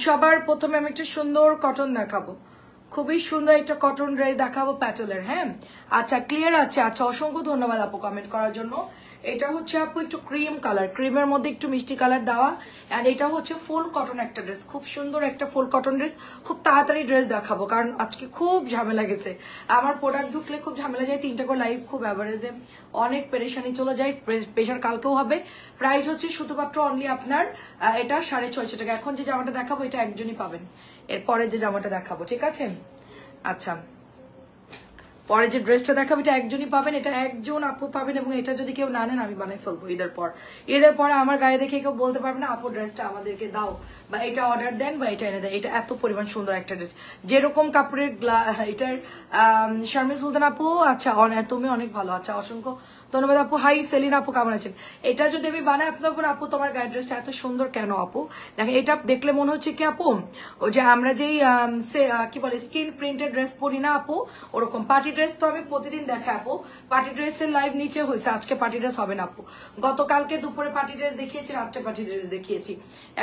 সবার প্রথমে আমি একটা সুন্দর কটন দেখাবো, খুবই সুন্দর একটা কটন ড্রেস দেখাবো প্যাটেলের। হ্যাঁ আচ্ছা ক্লিয়ার আছে। আচ্ছা অসংখ্য ধন্যবাদ আপু কমেন্ট করার জন্য। এটা হচ্ছে আপু একটু ক্রিম কালার, ক্রিমের মধ্যে একটু মিষ্টি কালার দেওয়া, এন্ড এটা হচ্ছে ফুল কটন একটা ড্রেস, খুব সুন্দর একটা ফুল কটন ড্রেস। খুব তাড়াতাড়ি ড্রেস দেখাবো কারণ আজকে খুব ঝামেলা গেছে, আমার প্রোডাক্ট ঢুকলে খুব ঝামেলা যায়, 3টা করে লাইভ খুব অ্যাভারেজে অনেক পেরেশানি চলে যায়, প্রেশার কালকেও হবে। প্রাইস হচ্ছে শুধুমাত্র অনলি আপনার এটা 650 টাকা। এখন যে জামাটা দেখাবো এটা একজনই পাবেন, এরপরে যে জামাটা দেখাবো, ঠিক আছে? আচ্ছা পরে যে ড্রেসটা দেখাবো এটা একজনই পাবেন, এটা একজন আপু পাবেন, এবং এটা যদি কেউ না নেন আমি বানাই ফেলবো ঈদের পর। ঈদের পরে আমার গায়ে দেখে কেউ বলতে পারবে না আপু ড্রেসটা আমাদেরকে দাও, বা এটা অর্ডার দেন, বা এটা এনে দেন। এটা এত পরিমাণ সুন্দর একটা ড্রেস, যেরকম কাপড়ের এটার শারমিন সুলতান আপু, আচ্ছা তুমি অনেক ভালো, আচ্ছা অসংখ্য ধন্যবাদ আপু। হাই সেলিনা আপু কেমন আছেন? এটা যদি আমি বানাই আপনার আপু তোমার গায়ের ড্রেসটা এত সুন্দর কেন আপু? দেখেন এটা দেখলে মনে হচ্ছে কি আপু ওই যে আমরা যেই কি বলে স্কিন প্রিন্টেড ড্রেস পরি না আপু, ওরকম। পার্টি ড্রেস তো আমি প্রতিদিন দেখাই আপু, পার্টি ড্রেসের লাইভ নিচে হয়েছে, আজকে পার্টি ড্রেস হবে না আপু। গতকালকে দুপুরে পার্টি ড্রেস দেখিয়েছি, রাত্রে পার্টি ড্রেস দেখিয়েছি,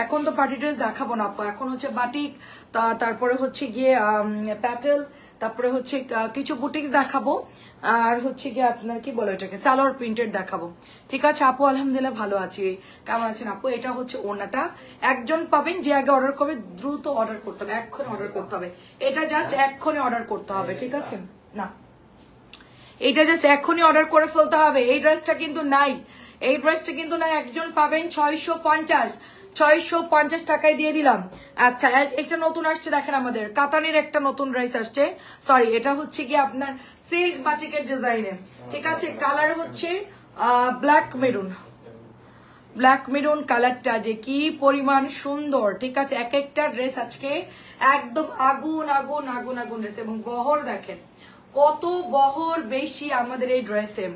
এখন তো পার্টি ড্রেস দেখাবো না আপু। এখন হচ্ছে বাটিক, তারপরে হচ্ছে গিয়ে প্যাটেল, তারপরে হচ্ছে কিছু বুটিক্স দেখাবো, আর হচ্ছে গিয়ে আপনার কি বলো এটাকে সালোয়ার প্রিন্টেড দেখাবো, ঠিক আছে আপু? আলহামদুলিল্লাহ ভালো আছি, কেমন আছেন আপু? এটা হচ্ছে ওড়নাটা, একজন পাবেন যে আগে অর্ডার করবে, দ্রুত অর্ডার করতে হবে, এক্ষুনি অর্ডার করতে হবে, এটা জাস্ট এক্ষুনি অর্ডার করতে হবে, ঠিক আছে? না এটা জাস্ট এক্ষুনি অর্ডার করে ফেলতে হবে। এই ড্রেসটা কিন্তু নাই, এই ড্রেসটা কিন্তু নাই, একজন পাবেন 650 টাকায় দিয়ে দিলাম। আচ্ছা একটা নতুন আসছে দেখেন, আমাদের কাতানের একটা নতুন ড্রেস আসছে, সরি এটা হচ্ছে কি আপনার সিল্ক বাটিকের ডিজাইনে, ঠিক আছে? কালার হচ্ছে ব্ল্যাক মেরুন, ব্ল্যাক মেরুন কালারটা যে কি পরিমাণ সুন্দর, ঠিক আছে? এক একটা ড্রেস আজকে একদম আগুন আগুন আগুন আগুন ড্রেস, এবং বহর দেখেন কত বহর বেশি আমাদের এই ড্রেসে।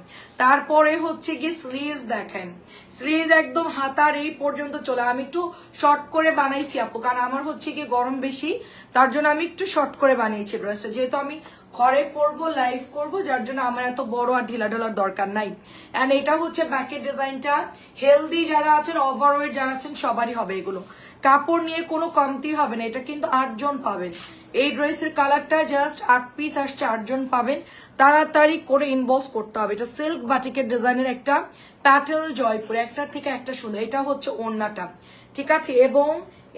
তারপরে হচ্ছে গিয়ে স্লিভস দেখেন, স্লিভস একদম হাতার এই পর্যন্ত চলে। আমি একটু শর্ট করে বানাইছি আপু, কারণ আমার হচ্ছে গিয়ে গরম বেশি, তার জন্য আমি একটু শর্ট করে বানিয়েছি ড্রেসটা, যেহেতু আমি ঘরে পরবো, লাইভ করবো, যার জন্য আমার এত বড় আর ঢিলা ঢোলার দরকার নাই। এন্ড এটা হচ্ছে ব্যাকের ডিজাইনটা, হেলদি যারা আছেন, ওভারওয়েট যারা আছেন সবারই হবে এগুলো, কাপড় নিয়ে কোনো কমতি হবে না। এটা কিন্তু 8 জন পাবেন, এই ড্রেসের কালারটা জাস্ট 8 পিস আসছে, 8 জন পাবেন, তাড়াতাড়ি করে ইনবক্স করতে হবে। এটা সিল্ক বাটিকের ডিজাইনের একটা প্যাটেল জয়পুর, একটার থেকে একটা সুন্দর। এটা হচ্ছে ওড়নাটা, ঠিক আছে? এবং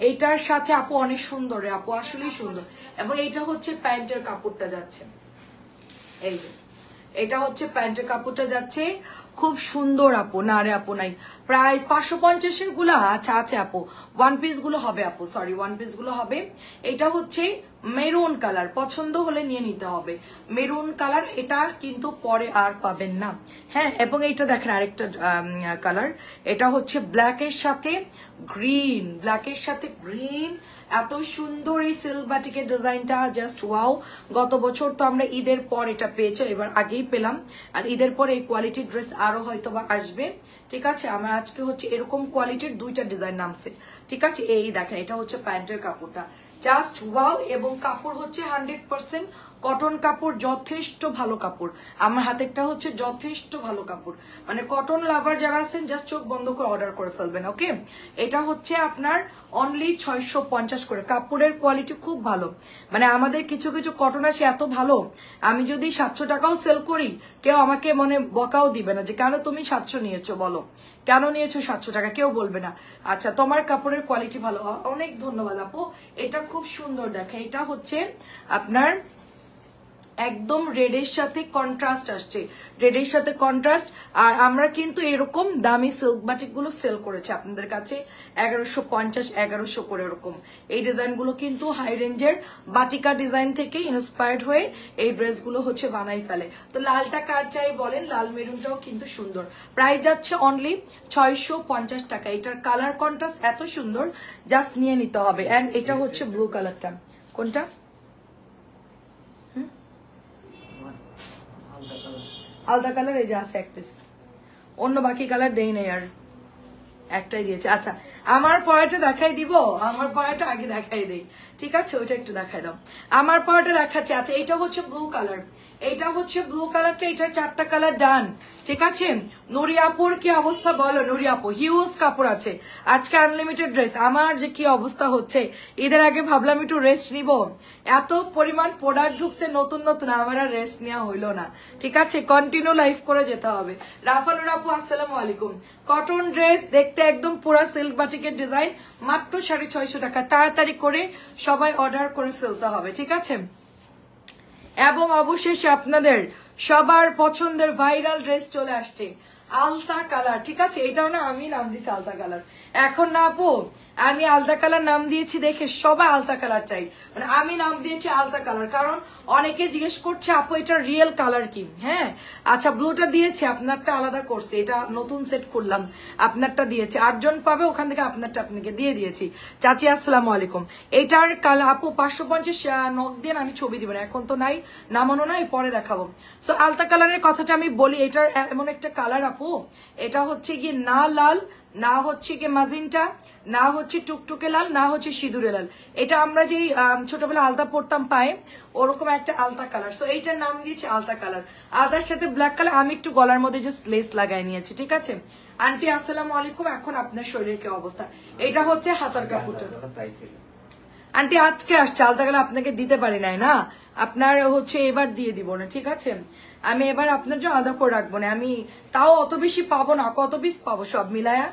এইটার সাথে আপু অনেক সুন্দর রে আপু, আসলেই সুন্দর। এবং এইটা হচ্ছে প্যান্টের কাপড়টা যাচ্ছে, এই যে এটা হচ্ছে প্যান্টের কাপড়টা যাচ্ছে, খুব সুন্দর আপু। না রে আপু নাই, প্রাইস 550-এর গুলা আচ্ছা আছে আপু, ওয়ান পিস গুলো হবে আপু, সরি ওয়ান পিস গুলো হবে। এটা হচ্ছে মেরুন কালার, পছন্দ হলে নিয়ে নিতে হবে, মেরুন কালার, এটা কিন্তু পরে আর পাবেন না। হ্যাঁ এবং এইটা দেখেন আরেকটা কালার, এটা হচ্ছে ব্ল্যাকের সাথে গ্রিন, ব্ল্যাকের সাথে গ্রিন, এত সুন্দর এই সিল্ক বাটিকের ডিজাইনটা, জাস্ট ওয়াও। গত বছর তো আমরা ঈদের পর এটা পেয়েছি, এবার আগেই পেলাম, আর ঈদের পর এই কোয়ালিটির ড্রেস আরো হয়তো বা আসবে, ঠিক আছে? আমার আজকে হচ্ছে এরকম কোয়ালিটির 2টা ডিজাইন নামছে, ঠিক আছে? এই দেখেন এটা হচ্ছে প্যান্টের কাপড়টা, জাস্ট ওয়াও। এবং কাপড় হচ্ছে 100% কটন কাপড়, যথেষ্ট ভালো কাপড়। আমার হাতেরটা হচ্ছে যথেষ্ট ভালো কাপড়, মানে কটন লাভার যারা আছেন জাস্ট চোখ বন্ধ করে অর্ডার করে ফেলবেন, ওকে? এটা হচ্ছে আপনার অনলি 650 করে, কাপড়ের কোয়ালিটি খুব ভালো, মানে আমাদের কিছু কিছু কটন আসে এত ভালো, আমি যদি 700 টাকাও সেল করি কেউ আমাকে মানে বকাও দিবে না যে কেন তুমি 700 নিয়েছো, বলো কেন নিয়েছো 700 টাকা, কেউ বলবে না। আচ্ছা তোমার কাপড়ের কোয়ালিটি ভালো, অনেক ধন্যবাদ আপু। এটা খুব সুন্দর দেখেন, এটা হচ্ছে আপনার একদম রেডের সাথে কন্ট্রাস্ট আসছে, রেডের সাথে কন্ট্রাস্ট। আর আমরা কিন্তু এরকম দামি সিল্ক বাটিক গুলো সেল করেছি আপনাদের কাছে 1150 1100 করে, এরকম এই ডিজাইন গুলো কিন্তু হাই রেঞ্জের বাটিকা ডিজাইন থেকে ইন্সপায়ার্ড হয়ে এই ড্রেস গুলো হচ্ছে বানাই ফেলে। তো লালটা কার চাই বলেন, লাল মেরুনটাও কিন্তু সুন্দর, প্রাইস যাচ্ছে অনলি 650 টাকা। এটার কালার কন্ট্রাস্ট এত সুন্দর, জাস্ট নিয়ে নিতে হবে। এন্ড এটা হচ্ছে ব্লু কালারটা, কোনটা আলাদা কালার, এই যে আছে এক পিস, অন্য বাকি কালার দেই নাই, আর একটাই দিয়েছে। আচ্ছা আমার পরাটা দেখাই দিব, আমার পরাটা আগে দেখাই দেই, ঠিক আছে? ওইটা একটু দেখাই দাও। আমার পরাটা দেখাচ্ছি। আচ্ছা, এটা হচ্ছে ব্লু কালার, এটা হচ্ছে ব্লু কালারটা, এটার 4টা কালার ডান, ঠিক আছে? নুরিয়াপুর কি অবস্থা বলো? নুরিয়াপু হিউজ কাপড় আছে আজকে, আনলিমিটেড ড্রেস। আমার যে কি অবস্থা হচ্ছে, ঈদের আগে ভাবলাম একটু রেস্ট নিব, এত পরিমাণ প্রোডাক্ট ঢুকছে নতুন নতুন, আমার আর রেস্ট নেওয়া হইলো না, ঠিক আছে? কন্টিনিউ লাইফ করে যেতে হবে। রাফানুর আপু আসসালামু আলাইকুম। কটন ড্রেস দেখতে একদম পুরা সিল্ক বাটিকের ডিজাইন, মাত্র 650 টাকা। তাড়াতাড়ি করে সবাই অর্ডার করে ফেলতে হবে, ঠিক আছে? এবং অবশেষে আপনাদের সবার পছন্দের ভাইরাল ড্রেস চলে আসছে, আলতা কালার, ঠিক আছে? এটাও না আমি নাম দিয়েছি আলতা কালার, এখন না আপু আমি আলতা কালার নাম দিয়েছি দেখে সবাই আলতা কালার চাই, মানে আমি নাম দিয়েছি আলতা কালার, কারণ অনেকে জিজ্ঞেস করছে আপু এটা রিয়েল কালার কি। হ্যাঁ, আচ্ছা ব্লুটা দিয়েছি, আপনারটা আলাদা করছে, এটা নতুন সেট করলাম, আপনারটা দিয়েছি, 8 জন পাবে ওখান থেকে, আপনারটা আপনাকে দিয়ে দিয়েছি। চাচি আসসালামু আলাইকুম। এটার কালার আপু 550 নক দিয়ে আমি ছবি দিব না, এখন তো নাই, নামানো নাই, পরে দেখাবো। সো আলতা কালারের কথাটা আমি বলি, এটার এমন একটা কালার আপু, এটা হচ্ছে গিয়ে না লাল, না হচ্ছে গিয়ে মাজেন্টা, না হচ্ছে টুকটুকে লাল, না হচ্ছে সিঁদুরে লাল, এটা আমরা যেই ছোটবেলা আলতা পরতাম পায়ে, ওরকম একটা আলতা কালার। সো এইটার নাম দিয়েছে আলতা কালার। আলতার সাথে ব্ল্যাক কালার, আমি একটু গলার মধ্যে জাস্ট লেস লাগাই নিয়েছি, ঠিক আছে? আন্টি আসসালামু আলাইকুম। এখন আপনার শরীরের কি অবস্থা? এটা হচ্ছে হাতার কাপড়টা। আন্টি আজকে আসছে, আলতা কালার আপনাকে দিতে পারি নাই না, আপনার হচ্ছে এবার দিয়ে দিব না, ঠিক আছে? আমি এবার আপনার জন্য আলাদা করে রাখবো না, আমি তাও অত বেশি পাবো না, কত পিস পাবো সব মিলায়া?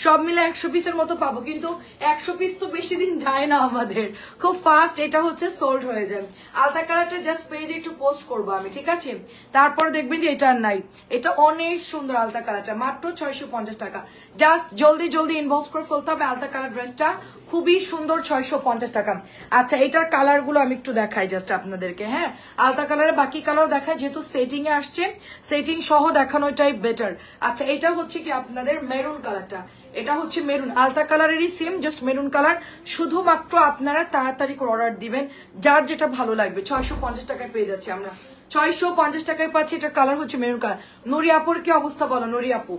সব মিলে 100 পিসের মতো পাবো, কিন্তু 100 পিস তো বেশি দিন যায় না আমাদের, খুব ফাস্ট এটা হচ্ছে সোল্ড হয়ে যায়। আলতা কালারটা জাস্ট পেজে একটু পোস্ট করবো আমি, ঠিক আছে? তারপর দেখবেন যে এটা নাই। এটা অনেক সুন্দর আলতা কালারটা, মাত্র 650 টাকা। জাস্ট জলদি জলদি ইনবক্স করে ফেলতে হবে আলতা কালার ড্রেসটা, খুবই সুন্দর, 650 টাকা। আচ্ছা, এটার কালার গুলো আমি একটু দেখাই জাস্ট আপনাদেরকে। হ্যাঁ, আলতা কালারের বাকি কালার দেখায়, যেহেতু সেটিং এ আসছে, সেটিং সহ দেখানোটাই বেটার। আচ্ছা, এটা হচ্ছে কি আপনাদের মেরুন কালারটা, এটা হচ্ছে মেরুন, আলতা কালারেরই সেম, জাস্ট মেরুন কালার। শুধুমাত্র আপনারা তাড়াতাড়ি করে অর্ডার দিবেন, যার যেটা ভালো লাগবে। 650 টাকায় পেয়ে যাচ্ছি আমরা, 650 টাকায় পাচ্ছি। এটার কালার হচ্ছে মেরুন কালার। নুরিয়াপুর কি অবস্থা বলো? নুরিয়াপু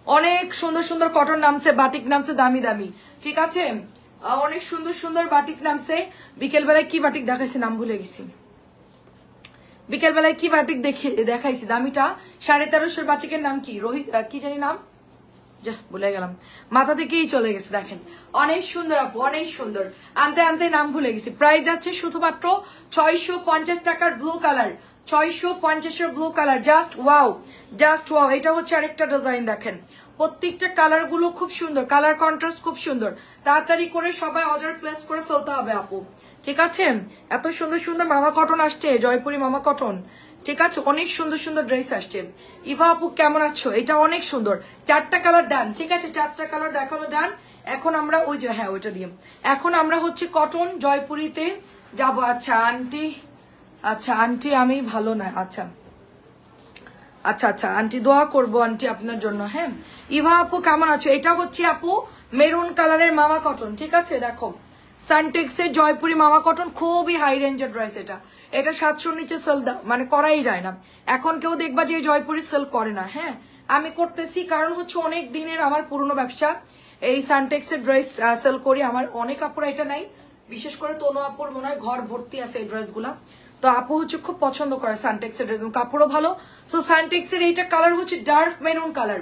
অনেক সুন্দর সুন্দর কটন নামছে, বাটিক নামছে দামি দামি, ঠিক আছে? অনেক সুন্দর সুন্দর বাটিক নামছে। বিকেল বেলায় কি বাটিক দেখাইছি নাম ভুলে গেছি, বিকেল বেলায় কি বাটিক দেখাইছি দামিটা, 1350 বাটিকের নাম কি? রোহিত কি জানি নাম, ভুলে গেলাম, মাথা থেকেই চলে গেছে। দেখেন অনেক সুন্দর আপু, অনেক সুন্দর, আনতে আনতে নাম ভুলে গেছি। প্রাইস যাচ্ছে শুধুমাত্র 650 টাকার ব্লু কালার, 650-এর blue colour, just wow, just wow. এটা হচ্ছে আরেকটা ডিজাইন, দেখেন প্রত্যেকটা কালার গুলো খুব সুন্দর, কালার কন্ট্রাস্ট খুব সুন্দর। তাড়াতাড়ি করে সবাই অর্ডার প্লেস করে ফেলতে হবে আপু, ঠিক আছে? এত সুন্দর সুন্দর মামা কটন আসছে, জয়পুরি মামা কটন, ঠিক আছে? অনেক সুন্দর সুন্দর ড্রেস আসছে। ইভা আপু কেমন আছো? এটা অনেক সুন্দর, 4টা কালার ডান, ঠিক আছে? 4টা কালার দেখানো ডান। এখন আমরা ওই যে, হ্যাঁ ওইটা দিয়ে, এখন আমরা হচ্ছে কটন জয়পুরিতে যাব। আচ্ছা আন্টি, আচ্ছা আন্টি আমি ভালো না, আচ্ছা আচ্ছা আচ্ছা আন্টি দোয়া করবো আন্টি আপনার জন্য। হ্যাঁ, ইভা আপু কেমন আছো? এটা হচ্ছে আপু মেরুন কালারের মামা কটন, ঠিক আছে? দেখো সানটেক্সের জয়পুরি মামা কটন, খুবই হাই রেঞ্জের ড্রেস। এটা 700-র নিচে সেল মানে করাই যায় না। এখন কেউ দেখবা যে জয়পুরি সেল করে না। হ্যাঁ, আমি করতেছি, কারণ হচ্ছে অনেক দিনের আমার পুরনো ব্যবসা, এই সানটেক্সের ড্রেস সেল করি। আমার অনেক আপুরা এটা নাই, বিশেষ করে তনু আপুর মনে হয় ঘর ভর্তি আছে এই ড্রেসগুলা। তো আপু হচ্ছে খুব পছন্দ করে সানটেক্সের ড্রেস, কাপড়ও ভালো। সো সানটেক্সের এইটা কালার হচ্ছে ডার্ক মেরুন কালার,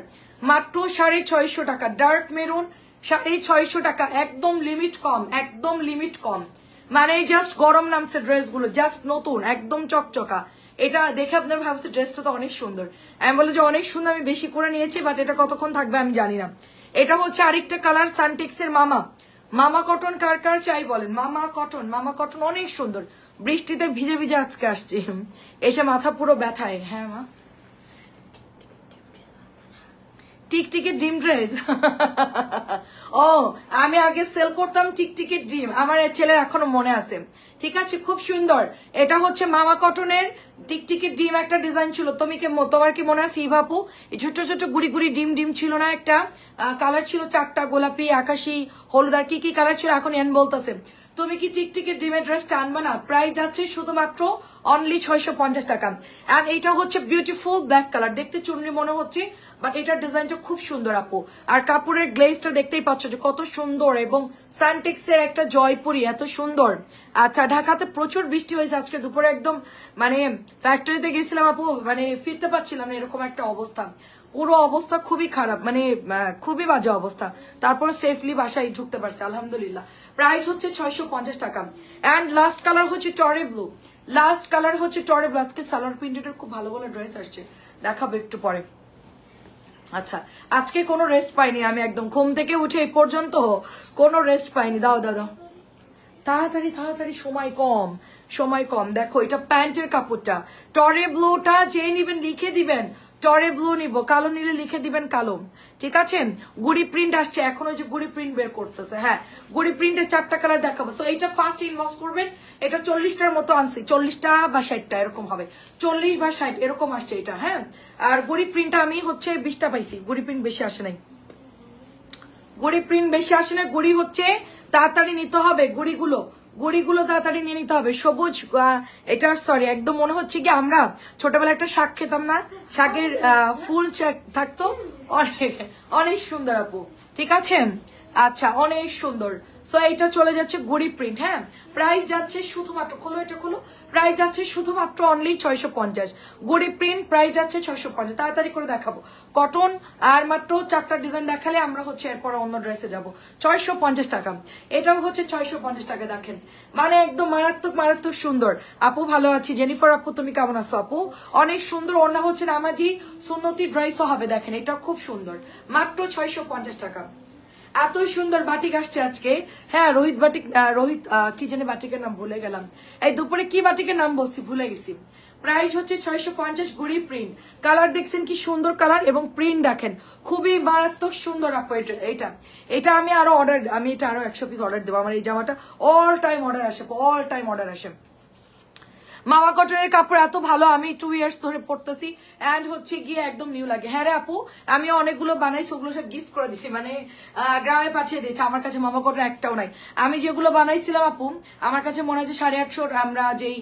মাত্র 650 টাকা। ডার্ক মেরুন 650 টাকা, একদম লিমিট কম, একদম লিমিট কম। মানে জাস্ট গরম নামছে ড্রেসগুলো, জাস্ট নতুন, একদম চকচকা। এটা দেখে আপনার ভাবছে ড্রেসটা তো অনেক সুন্দর, আমি বলে যে অনেক সুন্দর, আমি বেশি করে নিয়েছি, বাট এটা কতক্ষণ থাকবে আমি জানি না। এটা হচ্ছে আরেকটা কালার সানটেক্সের মামা, মামা কটন কার কার চাই বলেন? মামা কটন, মামা কটন অনেক সুন্দর। বৃষ্টিতে ভিজে ভিজে আজকে আসছি, এসে মাথা পুরো ব্যথায়। হ্যাঁ মা, টিকটিকের ডিম ড্রেস ও আমি আগে সেল করতাম টিকটিকের ডিম, আমার ছেলের এখনো মনে আছে, ঠিক আছে? খুব সুন্দর। এটা হচ্ছে মামা কটনের টিকটিকের ডিম, একটা ডিজাইন ছিল, তোমার কি মনে আছে ইভাপু? এই ছোট ছোট গুড়ি গুড়ি ডিম ডিম ছিল না? একটা কালার ছিল 4টা, গোলাপি, আকাশি, হলুদ, আর কি কি কালার ছিল এখন এন বলতেছে। তুমি কি টিকটিকের ডিমের ড্রেসটা আনবা না? প্রাইস যাচ্ছে শুধুমাত্র অনলি 650 টাকা। এন্ড এইটা হচ্ছে বিউটিফুল ব্ল্যাক কালার, দেখতে চুনরি মনে হচ্ছে, বাট এটার ডিজাইনটা খুব সুন্দর আপু। আর কাপড়ের গ্লেজটা দেখতেই পাচ্ছ যে কত সুন্দর, এবং সানটেক্সের একটা জয়পুরি এত সুন্দর। আচ্ছা, ঢাকাতে প্রচুর বৃষ্টি হয়েছে আজকে দুপুরে, একদম মানে ফ্যাক্টরিতে গেছিলাম আপু, মানে ফিরতে পারছিলাম না, এরকম একটা অবস্থা, পুরো অবস্থা খুবই খারাপ, মানে খুবই বাজে অবস্থা। তারপর সেফলি বাসায় ঢুকতে পারছে আলহামদুলিল্লাহ। প্রাইস হচ্ছে 650 টাকা। এন্ড লাস্ট কালার হচ্ছে টরে ব্লু, লাস্ট কালার হচ্ছে টরে ব্লু। আজকে সালোয়ার প্রিন্টের খুব ভালো ভালো ড্রেস আসছে, দেখাবো একটু পরে। আচ্ছা, আজকে কোনো রেস্ট পাইনি আমি, একদম ঘুম থেকে উঠে এই পর্যন্ত কোনো রেস্ট পাইনি। দাও দাদা তাড়াতাড়ি তাড়াতাড়ি, সময় কম সময় কম। দেখো এটা প্যান্টের কাপড়টা, টরে ব্লুটা যে নিবেন লিখে দিবেন টরে ব্লু নিব, কালো নিলে লিখে দিবেন কালো, ঠিক আছে? গুড়ি প্রিন্ট আসছে এখন, ওই যে গুড়ি প্রিন্ট বের করতেছে। হ্যাঁ, গুড়ি প্রিন্টের 4টা কালার দেখাবো। সো এটা ফার্স্ট ইনবক্স করবেন। এটা 40টার মতো আনছি, 40টা বা 60টা এরকম হবে, 40 বা 60 এরকম আসছে এটা। হ্যাঁ, আর গুড়ি প্রিন্টটা আমি হচ্ছে 20টা পাইছি, গুড়ি প্রিন্ট বেশি আসে নাই, গুড়ি প্রিন্ট বেশি আসে না। গুড়ি হচ্ছে তাড়াতাড়ি নিতে হবে, গুড়িগুলো তাড়াতাড়ি নিয়ে নিতে হবে। সবুজ এটা সরি, একদম মনে হচ্ছে কি আমরা ছোটবেলায় একটা শাক খেতাম না, শাকের ফুল থাকতো, অনেক অনেক সুন্দর আপু, ঠিক আছে? আচ্ছা, অনেক সুন্দর। সো এটা চলে যাচ্ছে গুড়ি প্রিন্ট। হ্যাঁ, প্রাইস যাচ্ছে শুধুমাত্র, খোলো এটা খোলো, প্রাইস যাচ্ছে শুধুমাত্র অনলি 650। গুড়ি প্রিন্ট প্রাইস যাচ্ছে 650। তাড়াতাড়ি করে দেখাবো কটন, আর মাত্র 4টা ডিজাইন দেখালে আমরা হচ্ছে এরপর অন্য ড্রেসে যাব। 650 টাকা, এটাও হচ্ছে 650 টাকা। দেখেন মানে একদম মারাত্মক মারাত্মক সুন্দর। আপু ভালো আছি, জেনিফার আপু তুমি কেমন আছো আপু? অনেক সুন্দর, ওড়না হচ্ছে নামাজি সুন্নতি ড্রেসও হবে। দেখেন এটা খুব সুন্দর, মাত্র 650 টাকা। এত সুন্দর বাটিক আসছে আজকে। হ্যাঁ, রোহিত বাটিক, রোহিত কি জানি বাটিকের নাম ভুলে গেলাম, এই দুপুরে কি বাটিকের নাম বলছি ভুলে গেছি। প্রাইস হচ্ছে 650, গুড়ি প্রিন্ট। কালার দেখছেন কি সুন্দর কালার, এবং প্রিন্ট দেখেন খুবই মারাত্মক সুন্দর আপু। এটা আমি আরো অর্ডার, আমি এটা আরো 100 পিস অর্ডার দেবো। আমার এই জামাটা অল টাইম অর্ডার আসে, অল টাইম অর্ডার আসে। মামা কটনের কাপড় এত ভালো, আমি 2 ইয়ার্স ধরে পড়তেছি, এন্ড হচ্ছে গিয়ে একদম নিউ লাগে। হ্যাঁ রে আপু, আমি অনেকগুলো বানাইছি, ওগুলো সব গিফট করে দিছি, মানে গ্রামে পাঠিয়ে দিয়েছি। আমার কাছে মামা কটন একটাও নাই। আমি যেগুলো বানাইছিলাম আপু, আমার কাছে মনে হয় যে 850 আমরা যেই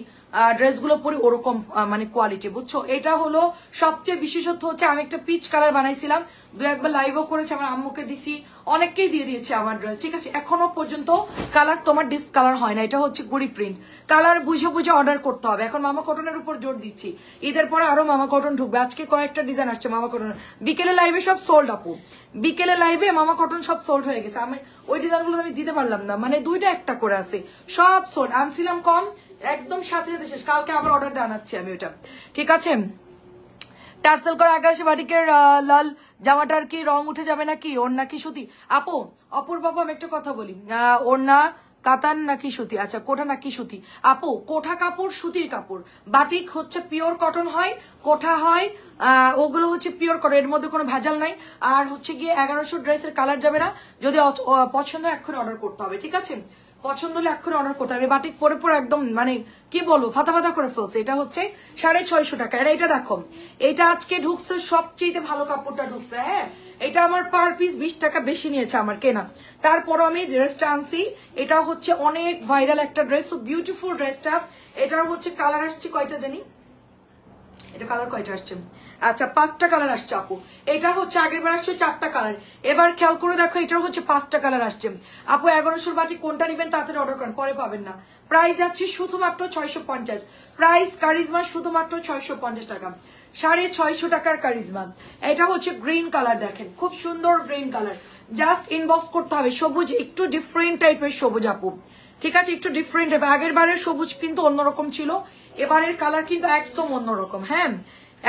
ড্রেসগুলো পরি ওরকম মানে কোয়ালিটি, বুঝছো? এটা হলো সবচেয়ে বিশেষত্ব হচ্ছে, আমি একটা পিচ কালার বানাইছিলাম, 2-একবার লাইভও করেছি, আমার আম্মুকে দিছি, অনেককেই দিয়ে দিয়েছে আমার ড্রেস, ঠিক আছে? এখনো পর্যন্ত কালার তোমার ডিসকালার হয় না। এটা হচ্ছে গুড়ি প্রিন্ট, কালার বুঝে বুঝে অর্ডার করতে হবে। এখন মামা কটনের উপর জোর দিচ্ছি, ঈদের পরে আরো মামা কটন ঢুকবে। আজকে কয়েকটা ডিজাইন আসছে মামা কটন, বিকেলে লাইভে সব সোল্ড আপু, বিকেলে লাইভে মামা কটন সব সোল্ড হয়ে গেছে। আমি ওই ডিজাইনগুলো আমি দিতে পারলাম না, মানে 2টা একটা করে আছে, সব সোল্ড। আনছিলাম কম, একদম সাথে সাথে শেষ। কালকে আবার অর্ডার দিয়ে আনাচ্ছি আমি ওটা, ঠিক আছে? টার্সেল করা 81 বাটিকের লাল জামাটার কি রং উঠে যাবে নাকি? ওর নাকি সুতি? আপু অপূর্ব বাবু, আমি একটা কথা বলি, ওর না কাতান নাকি সুতি? আচ্ছা, কোঠা নাকি সুতি? আপু কোঠা কাপড় সুতির কাপড়, বাটিক হচ্ছে পিওর কটন হয়, কোঠা হয় ওগুলো হচ্ছে পিওর কটন, এর মধ্যে কোনো ভেজাল নাই। আর হচ্ছে গিয়ে 1100 ড্রেসের কালার যাবে না, যদি পছন্দ এক্ষুনি অর্ডার করতে হবে, ঠিক আছে? পছন্দ হলে এক্ষুনি অর্ডার করতে হবে। বাটিক পরে পরে একদম মানে কি বলবো, ফাতা ফাতা করে ফেলছে। এটা হচ্ছে 650 টাকা। আর এটা দেখো, এটা আজকে ঢুকছে সবচেয়ে ভালো কাপড়টা ঢুকছে। হ্যাঁ, এটা আমার পার পিস 20 টাকা বেশি নিয়েছে আমার কেনা, তারপরও আমি ড্রেসটা আনছি। এটা হচ্ছে অনেক ভাইরাল একটা ড্রেস, সো বিউটিফুল ড্রেসটা। এটার হচ্ছে কালার আসছে কয়টা জানি, এটা কালার কয়টা আসছে? আচ্ছা, 5টা কালার আসছে আপু। এটা হচ্ছে আগের বার আসছে 4টা কালার, এবার খেয়াল করে দেখো এটার হচ্ছে 5টা কালার আসছে। আপু 1100 বাটি কোনটা নেবেন তাড়াতাড়ি অর্ডার করেন, পরে পাবেন না। প্রাইস যাচ্ছে শুধুমাত্র 650। প্রাইস কারিজমা শুধুমাত্র 650 টাকা, 650 টাকার কারিজমা। এটা হচ্ছে গ্রিন কালার, দেখেন খুব সুন্দর গ্রিন কালার। জাস্ট ইনবক্স করতে হবে। সবুজ একটু ডিফারেন্ট টাইপের সবুজ আপু, ঠিক আছে? একটু ডিফারেন্ট। আগের বারের সবুজ কিন্তু অন্যরকম ছিল, এবারের কালার কিন্তু একদম অন্যরকম। হ্যাঁ,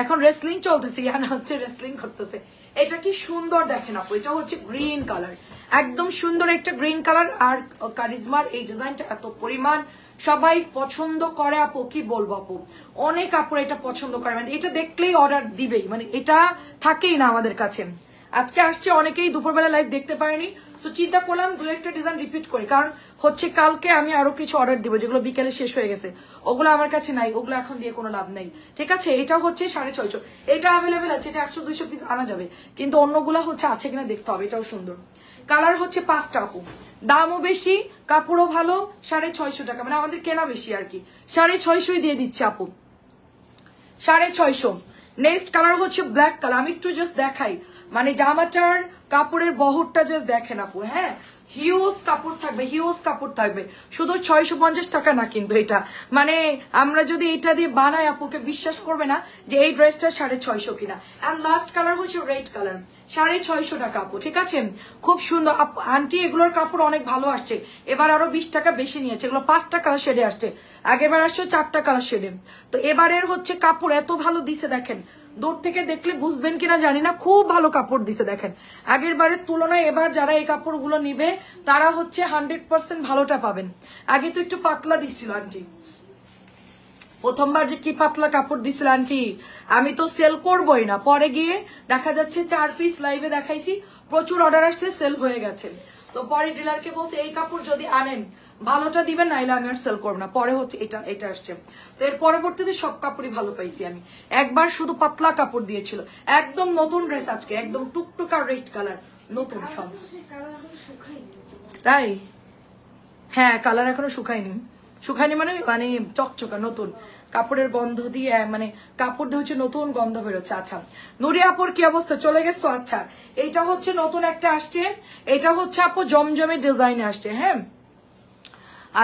এখন রেসলিং চলতেছে, ইয়ানা হচ্ছে রেসলিং করতেছে। এটা কি সুন্দর দেখেন আপু, এটা হচ্ছে গ্রিন কালার, একদম সুন্দর একটা গ্রিন কালার। আর কারিজমার এই ডিজাইনটা এত পরিমাণ সবাই পছন্দ করে আপু, কি বলবো আপু, অনেক আপুর এটা পছন্দ করে, মানে এটা দেখলেই অর্ডার দিবেই, মানে এটা থাকেই না আমাদের কাছে। আজকে আসছে অনেকেই দুপুরবেলা লাইভ দেখতে পারেনি, সো চিন্তা করলাম 2-একটা ডিজাইন রিপিট করি, কারণ হচ্ছে কালকে আমি আরো কিছু অর্ডার দিব যেগুলো বিকেলে শেষ হয়ে গেছে, ওগুলো আমার কাছে নাই, ওগুলো এখন দিয়ে কোনো লাভ নেই, ঠিক আছে? এটা হচ্ছে 650, এটা অ্যাভেলেবেল আছে, এটা 100-200 পিস আনা যাবে, কিন্তু অন্যগুলা হচ্ছে আছে কিনা দেখতে হবে। এটাও সুন্দর, কালার হচ্ছে 5টা আপু, দামও বেশি, কাপড়ও ভালো, 650 টাকা, মানে আমাদের কেনা বেশি আর কি, 650 দিয়ে দিচ্ছে আপু, 650। নেক্সট কালার হচ্ছে ব্ল্যাক কালার, আমি একটু জাস্ট দেখাই, মানে জামাটার কাপড়ের বহরটা জাস্ট দেখেন আপু, হ্যাঁ হিউজ কাপড় থাকবে, হিউজ কাপড় থাকবে, শুধু 650 টাকা না কিন্তু এটা, মানে আমরা যদি এটা দিয়ে বানাই আপুকে বিশ্বাস করবে না যে এই ড্রেসটা 650 কিনা। এন্ড লাস্ট কালার হচ্ছে রেড কালার, 650 টাকা আপু, ঠিক আছে, খুব সুন্দর আন্টি, এগুলোর কাপড় অনেক ভালো আসছে, এবার আরো 20 টাকা বেশি নিয়েছে, এগুলো 5টা কালার শেডে আসছে, আগেরবার আসছে 4টা কালার শেডে, তো এবারের হচ্ছে কাপড় এত ভালো দিছে দেখেন, দূর থেকে দেখলে বুঝবেন কিনা জানি না, খুব ভালো কাপড় দিছে দেখেন, আগের বারের তুলনায় এবার যারা এই কাপড়গুলো নিবে তারা হচ্ছে 100% ভালোটা পাবেন। আগে তো একটু পাতলা দিছিল আন্টি, প্রথমবার যে কি পাতলা কাপড় দিছিল আন্টি, আমি তো সেল করবই না, পরে গিয়ে দেখা যাচ্ছে 4 পিস লাইভে দেখাইছি, প্রচুর অর্ডার আসছে, সেল হয়ে গেছে, তো পরে ডিলারকে বলছে এই কাপড় যদি আনেন ভালোটা দিবেন, নাইলে আমি আর সেল করবো না, পরে হচ্ছে এটা আসছে, তো এর পরবর্তীতে সব কাপড়ই ভালো পাইছি আমি, একবার শুধু পাতলা কাপড় দিয়েছিল, একদম নতুন ড্রেস আজকে, একদম টুকটুকা রেড কালার, নতুন সব, তাই হ্যাঁ কালার এখনো শুকায়নি, শুকায়নি মানে মানে চকচকা নতুন কাপড়ের গন্ধ দিয়ে, মানে কাপড় দিয়ে হচ্ছে নতুন গন্ধ বেরোচ্ছে। আচ্ছা নুরি আপুর কি অবস্থা, চলে গেছো? আচ্ছা এটা হচ্ছে নতুন একটা আসছে, এটা হচ্ছে আপু জমজমে ডিজাইনে আসছে, হ্যাঁ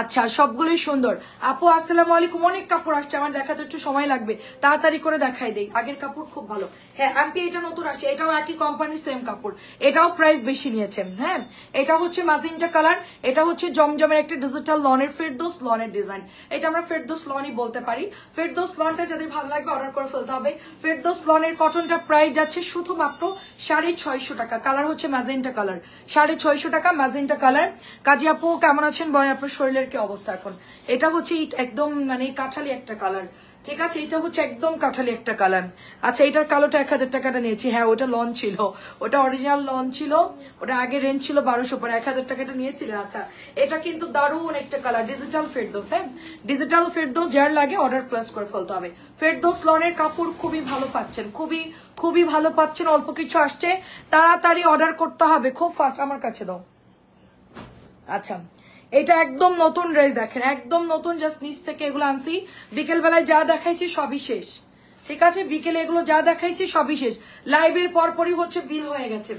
আচ্ছা সবগুলোই সুন্দর আপু, আসসালামু আলাইকুম, অনেক কাপড় আসছে, আমার দেখাতে একটু সময় লাগবে, তাড়াতাড়ি করে দেখাই দেই, আগের কাপড় খুব ভালো, হ্যাঁ আন্টি এটা নতুন আসছে, এটাও একই কোম্পানির সেম কাপড়, এটাও প্রাইস বেশি নিয়েছেন, হ্যাঁ এটা হচ্ছে ম্যাজেন্টা কালার, এটা হচ্ছে জমজমের একটা ডিজিটাল লনের ফেরদৌস লনের ডিজাইন, এটা আমরা ফেরদৌস লনই বলতে পারি, ফেরদৌস লনটা যদি ভালো লাগবে অর্ডার করে ফেলতে হবে। ফেরদৌস লনের কটনটা প্রাইস যাচ্ছে শুধুমাত্র 650 টাকা, কালার হচ্ছে ম্যাজেন্টা কালার, 650 টাকা ম্যাজেন্টা কালার। কাজী আপু কেমন আছেন বলেন, আপনার শরীরের কি অবস্থা এখন? এটা হচ্ছে একদম মানে কাঠালি একটা কালার, ঠিক আছে, এটা হচ্ছে একদম কাঠালি একটা কালার। আচ্ছা এটার কালোটা 1000 টাকাটা নিয়েছি, হ্যাঁ ওটা লন ছিল, ওটা অরিজিনাল লন ছিল, ওটা আগে রেঞ্জ ছিল 1200, পরে 1000 টাকাটা নিয়েছিলেন। আচ্ছা এটা কিন্তু দারুণ একটা কালার, ডিজিটাল ফেরদৌস, হ্যাঁ ডিজিটাল ফেরদৌস যার লাগে অর্ডার প্লেস করে ফেলতে হবে। ফেরদৌস লনের কাপড় খুবই ভালো পাচ্ছেন, খুবই ভালো পাচ্ছেন, অল্প কিছু আসছে, তাড়াতাড়ি অর্ডার করতে হবে, খুব ফাস্ট, আমার কাছে দাও। আচ্ছা এটা একদম নতুন ড্রেস দেখেন, একদম নতুন, জাস্ট নিচ থেকে এগুলো আনছি, বিকেল বেলায় যা দেখাইছি সবই শেষ, ঠিক আছে, বিকেলে এগুলো যা দেখাইছি সবই শেষ, লাইভের পরপরই হচ্ছে বিল হয়ে গেছে,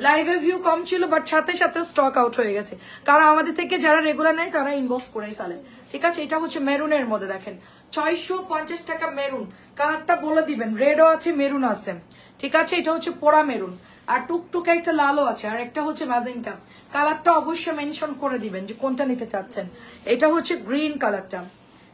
লাইভে ভিউ কম ছিল বাট সাথে সাথে স্টক আউট হয়ে গেছে, কারণ আমাদের থেকে যারা রেগুলার নেয় তারা ইনবক্স করেই ফেলে, ঠিক আছে। এটা হচ্ছে মেরুনের মধ্যে দেখেন, 650 টাকা মেরুন, কালারটা বলে দিবেন, রেডও আছে মেরুন আছে, ঠিক আছে, এটা হচ্ছে পোড়া মেরুন, আর টুকটুকে একটা লালও আছে, আর একটা হচ্ছে ম্যাজেন্টা, কালারটা অবশ্যই মেনশন করে দিবেন যে কোনটা নিতে চাচ্ছেন। এটা হচ্ছে গ্রিন কালারটা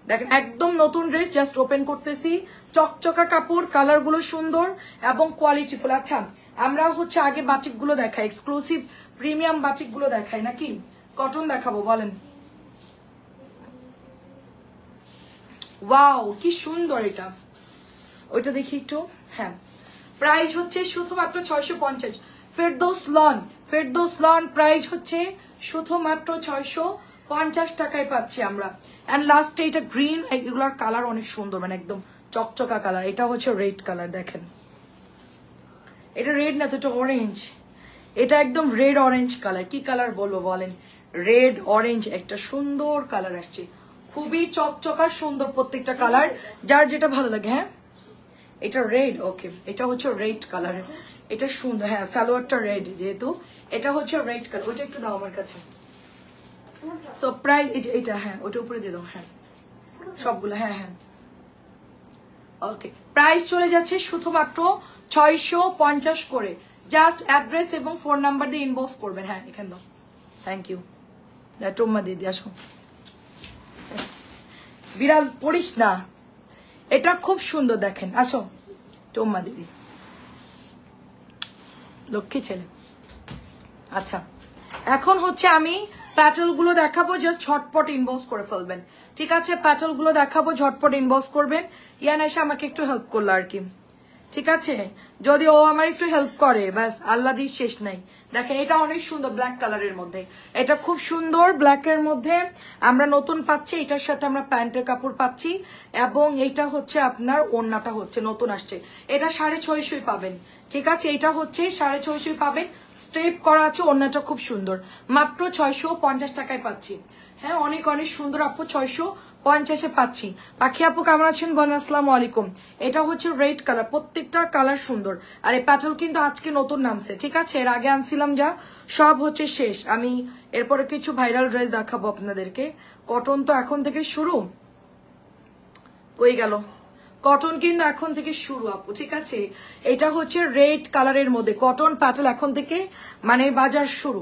দেখেন, একদম নতুন ড্রেস, জাস্ট ওপেন করতেছি, চকচকা কাপড়, কালার গুলো সুন্দর এবং কোয়ালিটিফুল। আচ্ছা আমরা হচ্ছে আগে বাটিক গুলো দেখাই, এক্সক্লুসিভ প্রিমিয়াম বাটিক গুলো দেখাই নাকি কটন দেখাবো বলেন? ওয়াও কি সুন্দর এটা, ওইটা দেখি একটু, হ্যাঁ প্রাইস হচ্ছে শুধুমাত্র 650, ফেরদৌস লন প্রাইস হচ্ছে শুধুমাত্র 650 টাকায় পাচ্ছি আমরা। এন্ড লাস্টে এটা গ্রিন, এগুলোর কালার অনেক সুন্দর, মানে একদম চকচকা কালার, এটা হচ্ছে রেড কালার দেখেন, এটা রেড না তো এটা অরেঞ্জ, এটা একদম রেড অরেঞ্জ কালার, কি কালার বলবো বলেন, রেড অরেঞ্জ একটা সুন্দর কালার আসছে, খুবই চকচকা সুন্দর প্রত্যেকটা কালার, যার যেটা ভালো লাগে। হ্যাঁ এটা রেড, ওকে এটা হচ্ছে রেড কালার, এটা সুন্দর, হ্যাঁ সালোয়ারটা রেড যেহেতু, এটা হচ্ছে রেড কালার, ওইটা একটু দাও আমার কাছে। সো প্রাইস এটা, হ্যাঁ ওটা উপরে দিয়ে দাও, হ্যাঁ সবগুলো, হ্যাঁ হ্যাঁ ওকে। প্রাইস চলে যাচ্ছে শুধুমাত্র 650 করে, জাস্ট অ্যাড্রেস এবং ফোন নাম্বার দিয়ে ইনবক্স করবেন। হ্যাঁ এখানে দাও, থ্যাংক ইউ, টোম্মা দিদি আসো, বিড়াল পড়িস না, এটা খুব সুন্দর দেখেন, আসো টোম্মা দিদি, লক্ষ্মী ছেলে। আচ্ছা এখন হচ্ছে আমি প্যাটেল গুলো দেখাবো, জাস্ট ঝটপট ইনবক্স করে ফেলবেন, ঠিক আছে, প্যাটেল গুলো দেখাবো, ঝটপট ইনবক্স করবেন। ইয়ান এসে আমাকে একটু হেল্প করলো আর কি, ঠিক আছে, যদি ও আমার একটু হেল্প করে ব্যাস আল্লাহ দিয়ে শেষ নাই। দেখেন এটা অনেক সুন্দর ব্ল্যাক কালারের মধ্যে, এটা খুব সুন্দর ব্ল্যাকের মধ্যে আমরা নতুন পাচ্ছি, এটার সাথে আমরা প্যান্টের কাপড় পাচ্ছি, এবং এটা হচ্ছে আপনার ওড়নাটা হচ্ছে নতুন আসছে, এটা 650 পাবেন, ঠিক আছে, এটা হচ্ছে 650 পাবেন, স্টেপ করা আছে, ওড়নাটা খুব সুন্দর, মাত্র 650 টাকায় পাচ্ছি। হ্যাঁ, অনেক অনেক সুন্দর আপু, 650-এ পাচ্ছি। পাখি আপু কেমন আছেন বলেন? আসসালামু আলাইকুম। এটা হচ্ছে রেড কালার, প্রত্যেকটা কালার সুন্দর। আর এই প্যাটেল কিন্তু আজকে নতুন নামছে, ঠিক আছে? এর আগে আনছিলাম যা সব হচ্ছে শেষ। আমি এরপরে কিছু ভাইরাল ড্রেস দেখাবো আপনাদেরকে। কটন তো এখন থেকে শুরু হয়ে গেল, কটন কিন্তু এখন থেকে শুরু আপু, ঠিক আছে? এটা হচ্ছে রেড কালারের মধ্যে কটন প্যাটেল, এখন থেকে মানে বাজার শুরু।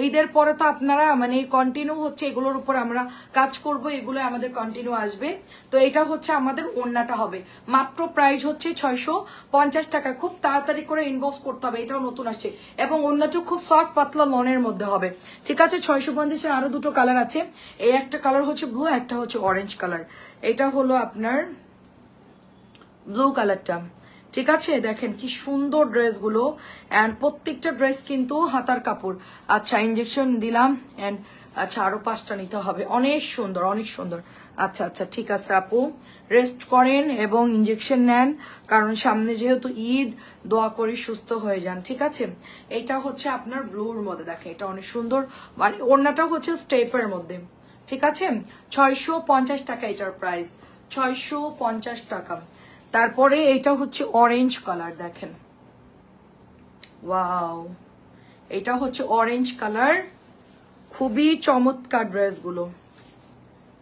ঈদের পরে তো আপনারা মানে কন্টিনিউ হচ্ছে এগুলোর উপর আমরা কাজ করব, এগুলো আমাদের কন্টিনিউ আসবে। তো এটা হচ্ছে আমাদের ওড়নাটা হবে, মাত্র প্রাইস হচ্ছে 650 টাকা। খুব তাড়াতাড়ি করে ইনবক্স করতে হবে, এটাও নতুন আসছে। এবং ওড়নাটা খুব সফট পাতলা লনের মধ্যে হবে, ঠিক আছে? 650-এর আরো দুটো কালার আছে। এই একটা কালার হচ্ছে ব্লু, একটা হচ্ছে অরেঞ্জ কালার। এটা হলো আপনার ব্লু কালারটা, ঠিক আছে? দেখেন কি সুন্দর ড্রেসগুলো, এন্ড প্রত্যেকটা ড্রেস কিন্তু হাতার কাপড়। আচ্ছা, ইনজেকশন দিলাম, এন্ড আচ্ছা আরো 5টা নিতে হবে। অনেক সুন্দর, অনেক সুন্দর। আচ্ছা আচ্ছা, ঠিক আছে আপু, রেস্ট করেন এবং ইনজেকশন নেন, কারণ সামনে যেহেতু ঈদ, দোয়া করি সুস্থ হয়ে যান, ঠিক আছে? এটা হচ্ছে আপনার ব্লুর মধ্যে, দেখেন এটা অনেক সুন্দর, মানে ওড়নাটা হচ্ছে স্টেপের মধ্যে, ঠিক আছে? 650 টাকা এটার প্রাইস, 650 টাকা। তারপরে এটা হচ্ছে অরেঞ্জ কালার, দেখেন ওয়াও, এটা হচ্ছে অরেঞ্জ কালার, খুবই চমৎকার ড্রেসগুলো,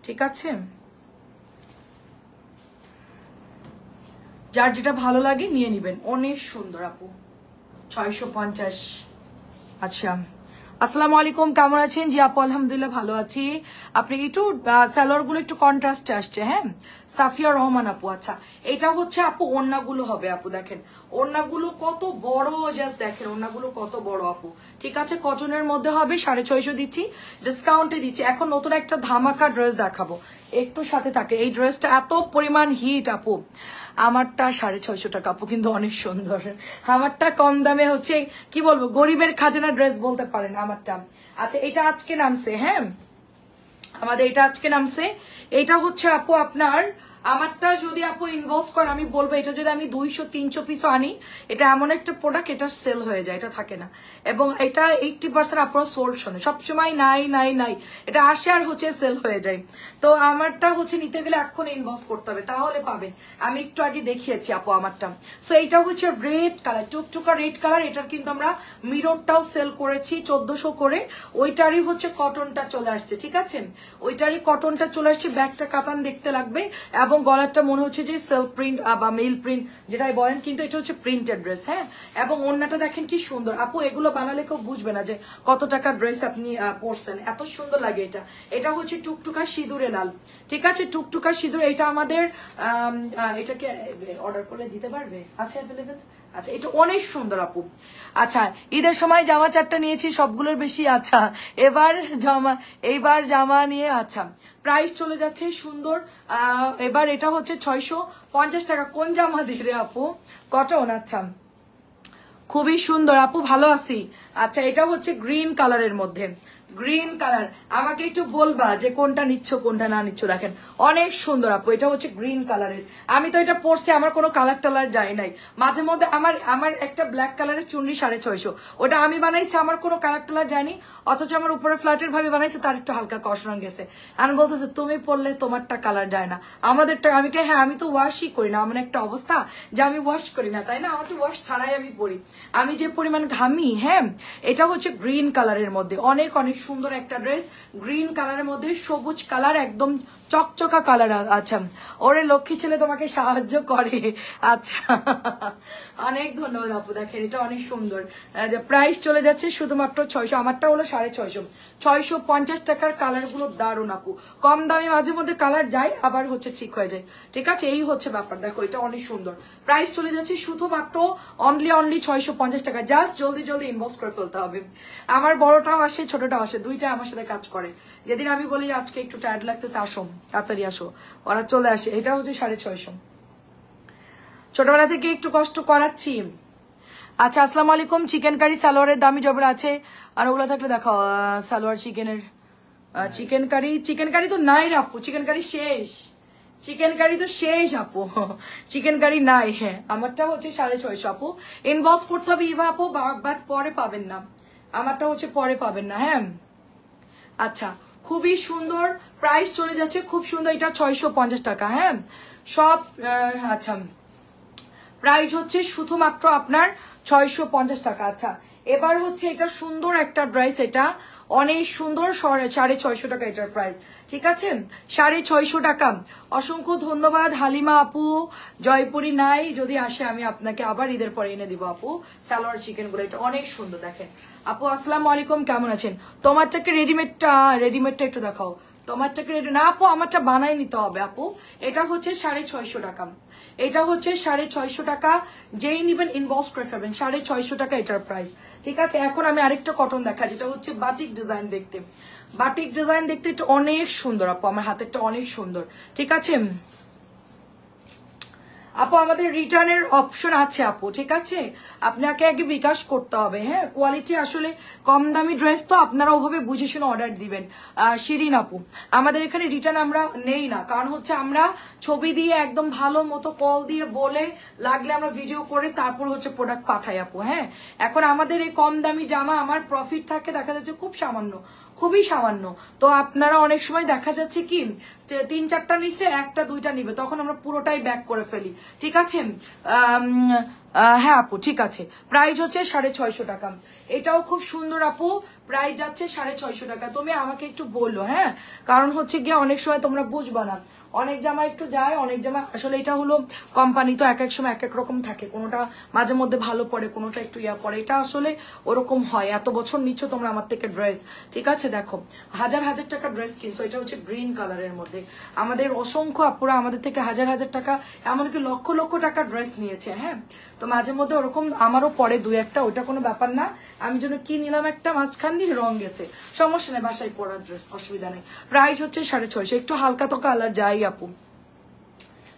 ঠিক আছে? যার যেটা ভালো লাগে নিয়ে নিবেন, অনেক সুন্দর আপু, 650। আচ্ছা, আসসালামু আলাইকুম, কেমন আছেন? জি আপু আলহামদুলিল্লাহ ভালো আছি। আপনি একটু সালোয়ার গুলো একটু কন্ট্রাস্টে আসছে। হ্যাঁ, সাফিয়া রহমান আপু। আচ্ছা, এটা হচ্ছে আপু ওড়নাগুলো হবে আপু, দেখেন ওড়নাগুলো কত বড়, জাস্ট দেখেন ওড়নাগুলো কত বড় আপু, ঠিক আছে? কটনের মধ্যে হবে, 650 দিচ্ছি, ডিসকাউন্টে দিচ্ছি। এখন নতুন একটা ধামাকা ড্রেস দেখাবো, একটু সাথে থাকে। এই ড্রেসটা এত পরিমাণ হিট আপু, আমারটা 650 টাকা আপু, কিন্তু অনেক সুন্দর। আমারটা কম দামে হচ্ছে, কি বলবো, গরিবের খাজানা ড্রেস বলতে পারেন আমারটা। আচ্ছা, এটা আজকে নামছে, হ্যাঁ আমাদের এটা আজকে নামছে। এটা হচ্ছে আপু আপনার, আমারটা যদি আপু ইনভেস্ট করেন, আমি বলবো এটা যদি আমি 200-300 পিসও আনি, এটা এমন একটা প্রোডাক্ট, এটা সেল হয়ে যায়, এটা থাকে না। এবং এটা 80% আপনারা সোল্ড শোনে, সবসময় নাই নাই নাই, এটা আসে আর হচ্ছে সেল হয়ে যায়। তো আমারটা হচ্ছে নিতে গেলে এখন ইনভেস্ট করতে হবে, তাহলে পাবেন। আমি একটু আগে দেখিয়েছি আপু আমারটা। সো এইটা হচ্ছে রেড কালার, টুকটুকা রেড কালার। এটার কিন্তু আমরা মিররটাও সেল করেছি 1400 করে, ওইটারই হচ্ছে কটনটা চলে আসছে, ঠিক আছে? ওইটারই কটনটা চলে আসছে, ব্যাগটা কাতান দেখতে লাগবে, এবং গলারটা মনে হচ্ছে যে সেলফ প্রিন্ট বা মেল প্রিন্ট যেটাই বলেন, কিন্তু এটা হচ্ছে প্রিন্টেড ড্রেস। হ্যাঁ, এবং ওড়নাটা দেখেন কি সুন্দর আপু, এগুলো বানালে কেউ বুঝবে না যে কত টাকার ড্রেস আপনি পরছেন, এত সুন্দর লাগে এটা। এটা হচ্ছে টুকটুকা সিঁদুরে লাল, ঠিক আছে? টুকটুকা সিঁদুর, এটা আমাদের এটাকে অর্ডার করলে দিতে পারবে, আছে অ্যাভেলেবেল। আচ্ছা, এটা অনেক সুন্দর আপু। আচ্ছা, ঈদের সময় জামা 4টা নিয়েছি, সবগুলোর বেশি। আচ্ছা, এইবার জামা নিয়ে, আচ্ছা প্রাইস চলে যাচ্ছে সুন্দর। এবার এটা হচ্ছে 650 টাকা। কোন জামা দিলে আপু? কটন। আচ্ছা, খুবই সুন্দর আপু, ভালো আছি। আচ্ছা, এটা হচ্ছে গ্রিন কালারের মধ্যে, গ্রিন কালার। আমাকে একটু বলবা যে কোনটা নিচ্ছ কোনটা না নিচ্ছ। দেখেন অনেক সুন্দর আপু, এটা হচ্ছে গ্রিন কালারের। আমি তো এটা পরছি, আমার কোনো কালার টালার যায় নাই। মাঝে মধ্যে আমার একটা ব্ল্যাক কালারের চুন্নি 650, ওটা আমি বানাইছি, আমার কোনো কালার টালার যায়নি। অথচ আমার উপরে ফ্ল্যাটের ভাবে বানাইছে, তার একটু হালকা কস রং গেছে। আমি বলতেছে তুমি পরলে তোমারটা কালার যায় না, আমাদেরটা। আমি কে, হ্যাঁ আমি তো ওয়াশই করি না, আমার একটা অবস্থা যে আমি ওয়াশ করি না, তাই না? আমার তো ওয়াশ ছাড়াই আমি পরি, আমি যে পরিমাণ ঘামি। হ্যাঁ, এটা হচ্ছে গ্রিন কালারের মধ্যে, অনেক অনেক সুন্দর একটা ড্রেস, গ্রিন কালারের মধ্যে সবুজ কালার, একদম চকচকা কালার। আচ্ছা, ওরে লক্ষ্মী ছেলে তোমাকে সাহায্য করে। আচ্ছা, অনেক ধন্যবাদ আপু। দেখেন এটা অনেক সুন্দর, প্রাইস চলে যাচ্ছে শুধুমাত্র 600। আমারটা হলো 650, 650 টাকার। কালার গুলো দারুন আপু, কম দামে মাঝে মধ্যে কালার যায়, আবার হচ্ছে ঠিক হয়ে যায়, ঠিক আছে? এই হচ্ছে ব্যাপার। দেখো এটা অনেক সুন্দর, প্রাইস চলে যাচ্ছে শুধুমাত্র অনলি 650 টাকা। জাস্ট জলদি জলদি ইনবক্স করে ফেলতে হবে। আমার বড়টাও আসে, ছোটটাও আসে, দুইটা আমার সাথে কাজ করে। যেদিন আমি বলি আজকে একটু টায়ার্ড লাগতেছে, আসো তাড়াতাড়ি আসো, ওরা চলে আসে। এটা হচ্ছে 650, ছোটবেলা থেকে একটু কষ্ট করাচ্ছি। আচ্ছা, আসসালামু আলাইকুম। চিকেন কারি সালোয়ারের দামি জবরা আছে, আর ওগুলো থাকলে দেখাও। সালোয়ার চিকেনের চিকেন কারি তো নাই রে আপু, চিকেন কারি শেষ, চিকেন কারি তো শেষ আপু, চিকেন কারি নাই। হ্যাঁ আমারটা হচ্ছে 650 আপু, ইনবক্স করতে হবে ইভা আপু, বাট পরে পাবেন না, আমারটা হচ্ছে পরে পাবেন না। হ্যাঁ আচ্ছা খুবই সুন্দর, প্রাইস চলে যাচ্ছে খুব সুন্দর, এটা 650 টাকা। হ্যাঁ সব আচ্ছা প্রাইস হচ্ছে শুধুমাত্র আপনার 650 টাকা। আচ্ছা এবার হচ্ছে এটা সুন্দর একটা ড্রেস, এটা অনেক সুন্দর, 650 টাকা এটার প্রাইস, ঠিক আছে 650 টাকা। অসংখ্য ধন্যবাদ হালিমা আপু, জয়পুরি নাই, যদি আসে আমি আপনাকে আবার ঈদের পরে এনে দিব আপু সালোয়ার চিকেন গুলো, এটা অনেক সুন্দর। দেখেন আপু আসসালামু আলাইকুম, কেমন আছেন? তোমারটাকে রেডিমেডটা একটু দেখাও, তোমারটাকে রেডি না আপু, আমারটা বানাই নিতে হবে আপু। এটা হচ্ছে 650 টাকা, এটা হচ্ছে 650 টাকা, যেই নিবেন ইনবক্স করে ফেলবেন, 650 টাকা এটার প্রাইস, ঠিক আছে। এখন আমি আরেকটা কটন দেখা, যেটা হচ্ছে বাটিক ডিজাইন দেখতে, বাটিক ডিজাইন দেখতে এটা অনেক সুন্দর আপু, আমার হাতেরটা অনেক সুন্দর, ঠিক আছে আপু। আমাদের রিটার্নের অপশন আছে আপু, ঠিক আছে, আপনাকে আগে বিকাশ করতে হবে। হ্যাঁ কোয়ালিটি আসলে কম দামি ড্রেস তো আপনারা ওভাবে বুঝে শুনে অর্ডার দিবেন। শিরিন আপু আমাদের এখানে রিটার্ন আমরা নেই না, কারণ হচ্ছে আমরা ছবি দিয়ে একদম ভালো মতো কল দিয়ে বলে লাগলে আমরা ভিডিও করে তারপর হচ্ছে প্রোডাক্ট পাঠাই আপু। হ্যাঁ এখন আমাদের এই কম দামি জামা আমার প্রফিট থাকে দেখা যাচ্ছে খুব সামান্য, খুবই সামান্য, তো আপনারা অনেক সময় দেখা যাচ্ছে কি 3-4টা নিচ্ছে, 1-2টা নিবে, তখন আমরা পুরোটাই ব্যাক করে ফেলি, ঠিক আছে। হ্যাঁ আপু ঠিক আছে, প্রাইস হচ্ছে 650 টাকা, এটাও খুব সুন্দর আপু, প্রাইস যাচ্ছে 650 টাকা। তুমি আমাকে একটু বললো, হ্যাঁ কারণ হচ্ছে গিয়ে অনেক সময় তোমরা বুঝবা না, অনেক জামা একটু যায়, অনেক জামা আসলে এটা হলো কোম্পানি তো এক এক সময় এক এক রকম থাকে, কোনোটা মাঝে মধ্যে ভালো পড়ে, কোনোটা একটু ইয়া পড়ে, এটা আসলে ওরকম হয়। এত বছর নিচ্ছ তোমরা আমার থেকে ড্রেস, ঠিক আছে, দেখো হাজার হাজার টাকা ড্রেস কিনছো, এটা হচ্ছে গ্রিন কালারের মধ্যে, আমাদের অসংখ্য আপুরা আমাদের থেকে হাজার হাজার টাকা এমনকি লক্ষ লক্ষ টাকা ড্রেস নিয়েছে। হ্যাঁ তো মাঝে মধ্যে ওরকম আমারও পরে 2-1টা, ওইটা কোনো ব্যাপার না, আমি যেন কি নিলাম একটা মাঝখান দিয়ে রং গেছে, সমস্যা নেই, বাসায় পরার ড্রেস অসুবিধা নেই। প্রাইস হচ্ছে 650, একটু হালকা তো কালার যাই আপু,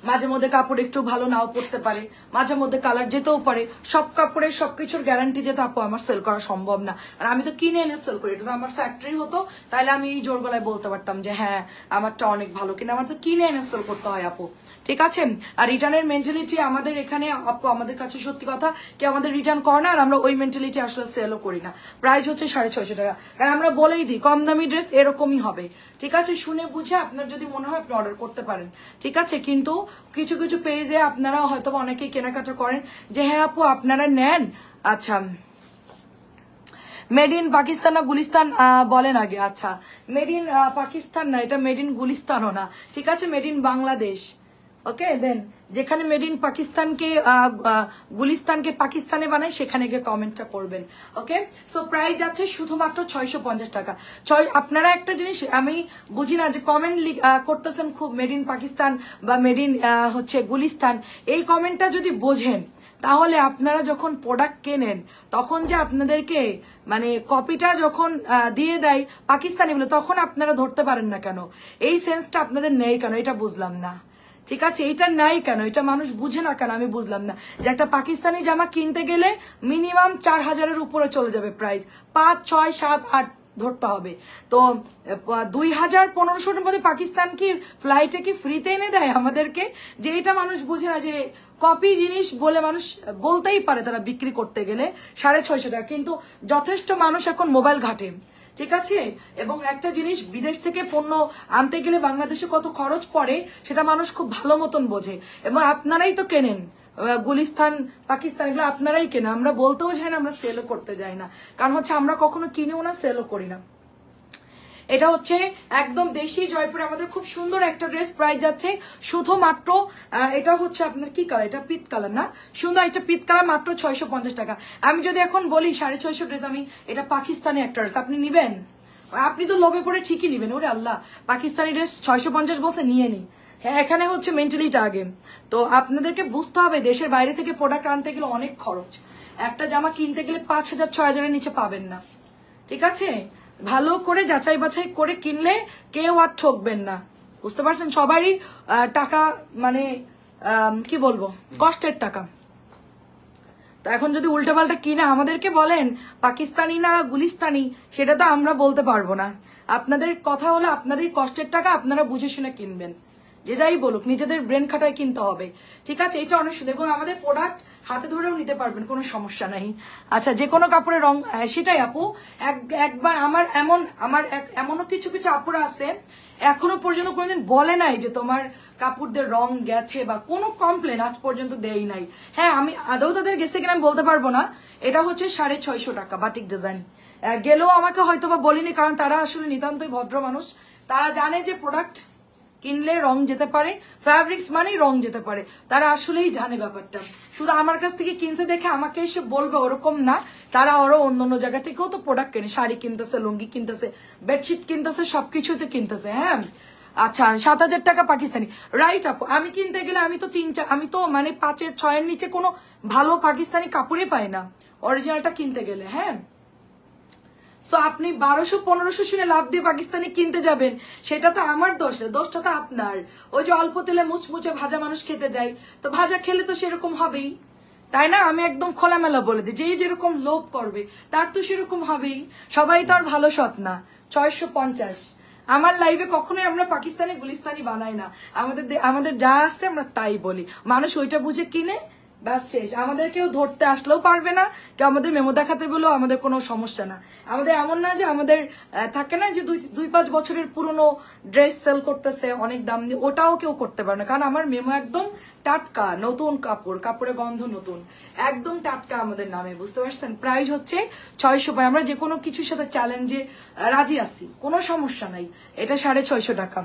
মাঝে মধ্যে কাপড় একটু ভালো নাও পড়তে পারে, মাঝে মধ্যে কালার যেতেও পারে, সব কাপড়ের সবকিছুর গ্যারান্টি দিয়ে তো আপু আমার সেল করা সম্ভব না, আর আমি তো কিনে এনে সেল করি, এটা তো আমার ফ্যাক্টরি হতো, তাহলে আমি এই জোর গলায় বলতে পারতাম যে হ্যাঁ আমারটা অনেক ভালো, কিন্তু আমার তো কিনে এনে সেল করতে হয় আপু, ঠিক আছে। আর রিটার্নের মেন্টালিটি আমাদের এখানে আপু, আমাদের কাছে সত্যি কথা কেউ আমাদের রিটার্ন করে না, আর আমরা ওই মেন্টালিটি আসলে সেলও করি না। প্রাইস হচ্ছে 650 টাকা, কারণ আমরা বলেই দিই কম দামি ড্রেস এরকমই হবে, ঠিক আছে, শুনে বুঝে আপনার যদি মনে হয় আপনি অর্ডার করতে পারেন, ঠিক আছে। কিন্তু কিছু কিছু পেজে আপনারা হয়তো অনেকেই কেনাকাটা করেন যে হ্যাঁ আপু আপনারা নেন, আচ্ছা মেড ইন পাকিস্তান না গুলিস্তান বলেন আগে, আচ্ছা মেড ইন পাকিস্তান না, এটা মেড ইন গুলিস্তানও না, ঠিক আছে, মেড ইন বাংলাদেশ, ওকে। দেন যেখানে মেড ইন পাকিস্তানকে গুলিস্তানকে পাকিস্তানে বানায় সেখানে গিয়ে কমেন্টটা করবেন, ওকে। সো প্রাইস যাচ্ছে শুধুমাত্র 650 টাকা। আপনারা একটা জিনিস আমি বুঝি না, যে কমেন্ট করতেছেন খুব মেড ইন পাকিস্তান বা মেড ইন হচ্ছে গুলিস্তান, এই কমেন্টটা যদি বোঝেন তাহলে আপনারা যখন প্রোডাক্ট কেনেন তখন যে আপনাদেরকে মানে কপিটা যখন দিয়ে দেয় পাকিস্তানি বলে, তখন আপনারা ধরতে পারেন না কেন, এই সেন্সটা আপনাদের নেই কেন, এটা বুঝলাম না, ঠিক আছে, এটা নাই কেন, এটা মানুষ বুঝে না কেন, আমি বুঝলাম না। যে একটা পাকিস্তানি জামা কিনতে গেলে মিনিমাম 4000-এর উপরে চলে যাবে প্রাইস, 5, 6, 7, 8 ধরতে হবে, তো 2000-1500-এর মধ্যে পাকিস্তান কি ফ্লাইটে কি ফ্রিতে এনে দেয় আমাদেরকে, যে এটা মানুষ বুঝে না, যে কপি জিনিস বলে মানুষ বলতেই পারে তারা বিক্রি করতে গেলে 650 টাকা, কিন্তু যথেষ্ট মানুষ এখন মোবাইল ঘাটে, ঠিক আছে। এবং একটা জিনিস বিদেশ থেকে পণ্য আনতে গেলে বাংলাদেশে কত খরচ পড়ে সেটা মানুষ খুব ভালো মতন বোঝে, এবং আপনারাই তো কেনেন গুলিস্তান পাকিস্তান, এগুলো আপনারাই কেনেন, আমরা বলতেও যাই না, আমরা সেলও করতে যাই না, কারণ হচ্ছে আমরা কখনো কিনেও না সেলও করি না। এটা হচ্ছে একদম দেশি জয়পুরে আমাদের খুব সুন্দর একটা ড্রেস, প্রাইস যাচ্ছে শুধুমাত্র এটা হচ্ছে আপনার কি কালার, এটা পিত কালার না, সুন্দর একটা পিত কালার, মাত্র 650 টাকা। আমি যদি এখন বলি 650 ড্রেস, আমি এটা পাকিস্তানি একটা ড্রেস, আপনি নিবেন? আপনি তো লোভে পড়ে ঠিকই নিবেন, ওরে আল্লাহ পাকিস্তানি ড্রেস 650 বলছে নিয়ে নি। হ্যাঁ এখানে হচ্ছে মেন্টালিটা আগে, তো আপনাদেরকে বুঝতে হবে দেশের বাইরে থেকে প্রোডাক্ট আনতে গেলে অনেক খরচ, একটা জামা কিনতে গেলে 5000-6000-এর নিচে পাবেন না, ঠিক আছে। ভালো করে যাচাই বাছাই করে কিনলে কেউ আর ঠকবেন না, বুঝতে পারছেন, সবারই টাকা মানে কি বলবো কষ্টের টাকা, তো এখন যদি উল্টাপাল্টা কিনে আমাদেরকে বলেন পাকিস্তানি না গুলিস্তানি, সেটা তো আমরা বলতে পারবো না, আপনাদের কথা হলো আপনাদের কষ্টের টাকা আপনারা বুঝে শুনে কিনবেন, যে যাই বলুক নিজেদের ব্রেন খাটায় কিনতে হবে, ঠিক আছে? এটা অনেক সুন্দর এবং আমাদের প্রোডাক্ট হাতে ধরেও নিতে পারবেন, কোনো সমস্যা নাই। আচ্ছা, যে কোনো কাপড়ের রং, সেটাই আপু। একবার আমার এমনও কিছু কিছু আপুরা আছে এখনো পর্যন্ত কোনোদিন বলে নাই যে তোমার কাপড়দের রং গেছে বা কোনো কমপ্লেন আজ পর্যন্ত দেই নাই। হ্যাঁ, আমি আদৌ তাদের গেছে কিনা আমি বলতে পারবো না। এটা হচ্ছে 650 টাকা বাটিক ডিজাইন। গেলেও আমাকে হয়তো বা বলিনি, কারণ তারা আসলে নিতান্তই ভদ্র মানুষ। তারা জানে যে প্রোডাক্ট কিনলে রং যেতে পারে, ফ্যাব্রিক্স মানেই রং যেতে পারে, তারা আসলেই জানে ব্যাপারটা। শুধু আমার কাছ থেকে কিনছে দেখে আমাকে এসে বলবে ওরকম না, তারা আরো অন্য জায়গা থেকেও তো প্রোডাক্ট কেনে, শাড়ি কিনতেছে, লুঙ্গি কিনতেছে, বেডশিট কিনতেছে, সবকিছুতে কিনতেছে। হ্যাঁ, আচ্ছা 7000 টাকা পাকিস্তানি, রাইট আপু। আমি কিনতে গেলে আমি তো মানে 5-6 নিচে কোনো ভালো পাকিস্তানি কাপড়ই পাই না অরিজিনালটা কিনতে গেলে। হ্যাঁ, সো আপনি 1200-1500 শুনে লাভ দিয়ে পাকিস্তানি কিনতে যাবেন, সেটা তো আমার দোষ না, দোষটা তো আপনার। ওই যে অল্প তেলে মুচমুচে ভাজা মানুষ খেতে যায়, তো ভাজা খেলে তো সেরকম হবেই, তাই না? আমি একদম খোলামেলা বলে দিই, যেই যেরকম লোভ করবে তার তো সেরকম হবেই। সবাই তো আর ভালো সৎ না। 650। আমার লাইভে কখনোই আমরা পাকিস্তানি গুলিস্তানি বানাই না, আমাদের যা আসছে আমরা তাই বলি। মানুষ ওইটা বুঝে কিনে, ব্যাস শেষ। আমাদের কেউ ধরতে আসলেও পারবে না, কেউ আমাদের মেমো দেখাতে বলেও আমাদের কোনো সমস্যা না। আমাদের এমন না যে আমাদের থাকে না যে 2-5 বছরের পুরনো ড্রেস সেল করতেছে অনেক দাম দিয়ে, ওটাও কেউ করতে পারে না, কারণ আমার মেমো একদম টাটকা, নতুন কাপড়ের গন্ধ নতুন, একদম টাটকা আমাদের নামে, বুঝতে পারছেন? প্রাইস হচ্ছে 600। আমরা যে কোনো কিছুর সাথে চ্যালেঞ্জে রাজি আছি, কোনো সমস্যা নাই। এটা 650 টাকা,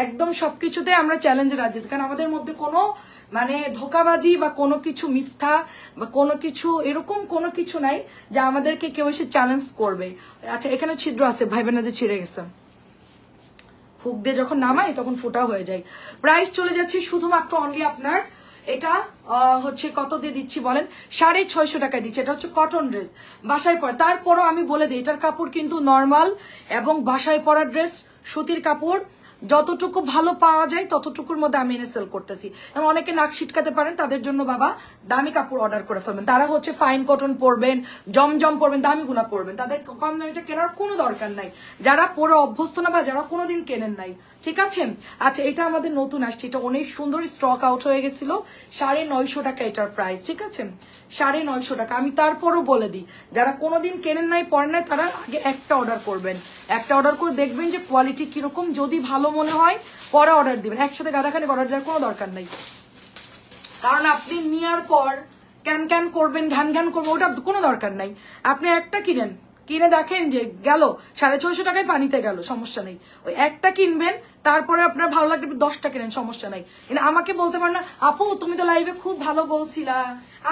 একদম সবকিছুতে আমরা চ্যালেঞ্জে রাজি আছি, কারণ আমাদের মধ্যে কোনো মানে ধোকাবাজি বা কোনো কিছু মিথ্যা বা কোনো কিছু এরকম কোনো কিছু নাই যা আমাদেরকে কেউ এসে চ্যালেঞ্জ করবে। আচ্ছা, এখানে ছিদ্র আছে, ভাইবেন না যে ছিঁড়ে গেছে, ফুক দিয়ে যখন নামাই তখন ফোটা হয়ে যায়। প্রাইস চলে যাচ্ছে শুধুমাত্র অনলি আপনার, এটা হচ্ছে কত দিয়ে দিচ্ছি বলেন? 650 টাকায় দিচ্ছি। এটা হচ্ছে কটন ড্রেস, বাসায় পরা। তারপরও আমি বলে দিই, এটার কাপড় কিন্তু নর্মাল এবং বাসায় পরা ড্রেস, সুতির কাপড়, যতটুকু ভালো পাওয়া যায় ততটুকুর মধ্যে আমি এনে সেল করতেছি। এবং অনেকে নাক ছিটকাতে পারেন, তাদের জন্য বাবা দামি কাপড় অর্ডার করে ফেলবেন। তারা হচ্ছে ফাইন কটন পরবেন, জমজম পরবেন, দামিগুলা পরবেন, তাদের কম দামিটা কেনার কোনো দরকার নাই, যারা পরে অভ্যস্ত না বা যারা কোনোদিন কেনেন নাই, ঠিক আছে? আচ্ছা, এটা আমাদের নতুন আসছে, এটা অনেক সুন্দর, স্টক আউট হয়ে গেছিল। 950 টাকা এটার প্রাইস, ঠিক আছে? 950 টাকা। আমি তারপরও বলে দিই, যারা কোনোদিন কেনেন নাই, পরেন নাই, তারা আগে একটা অর্ডার করবেন, একটা অর্ডার করে দেখবেন যে কোয়ালিটি কিরকম, যদি ভালো মনে হয় পরে অর্ডার দিবেন। একসাথে গাদাখানি অর্ডার দেওয়ার কোনো দরকার নাই, কারণ আপনি নেওয়ার পর ক্যান করবেন, ঘ্যান করবেন, ওটা কোনো দরকার নাই। আপনি একটা কিনে দেখেন যে গেল 650 টাকায় পানিতে গেল, সমস্যা নেই। ওই একটা কিনবেন, তারপরে আপনার ভালো লাগবে 10টা কিনেন, সমস্যা নাই। কিন্তু আমাকে বলতে পারেন না, আপু তুমি তো লাইভে খুব ভালো বলছিলা,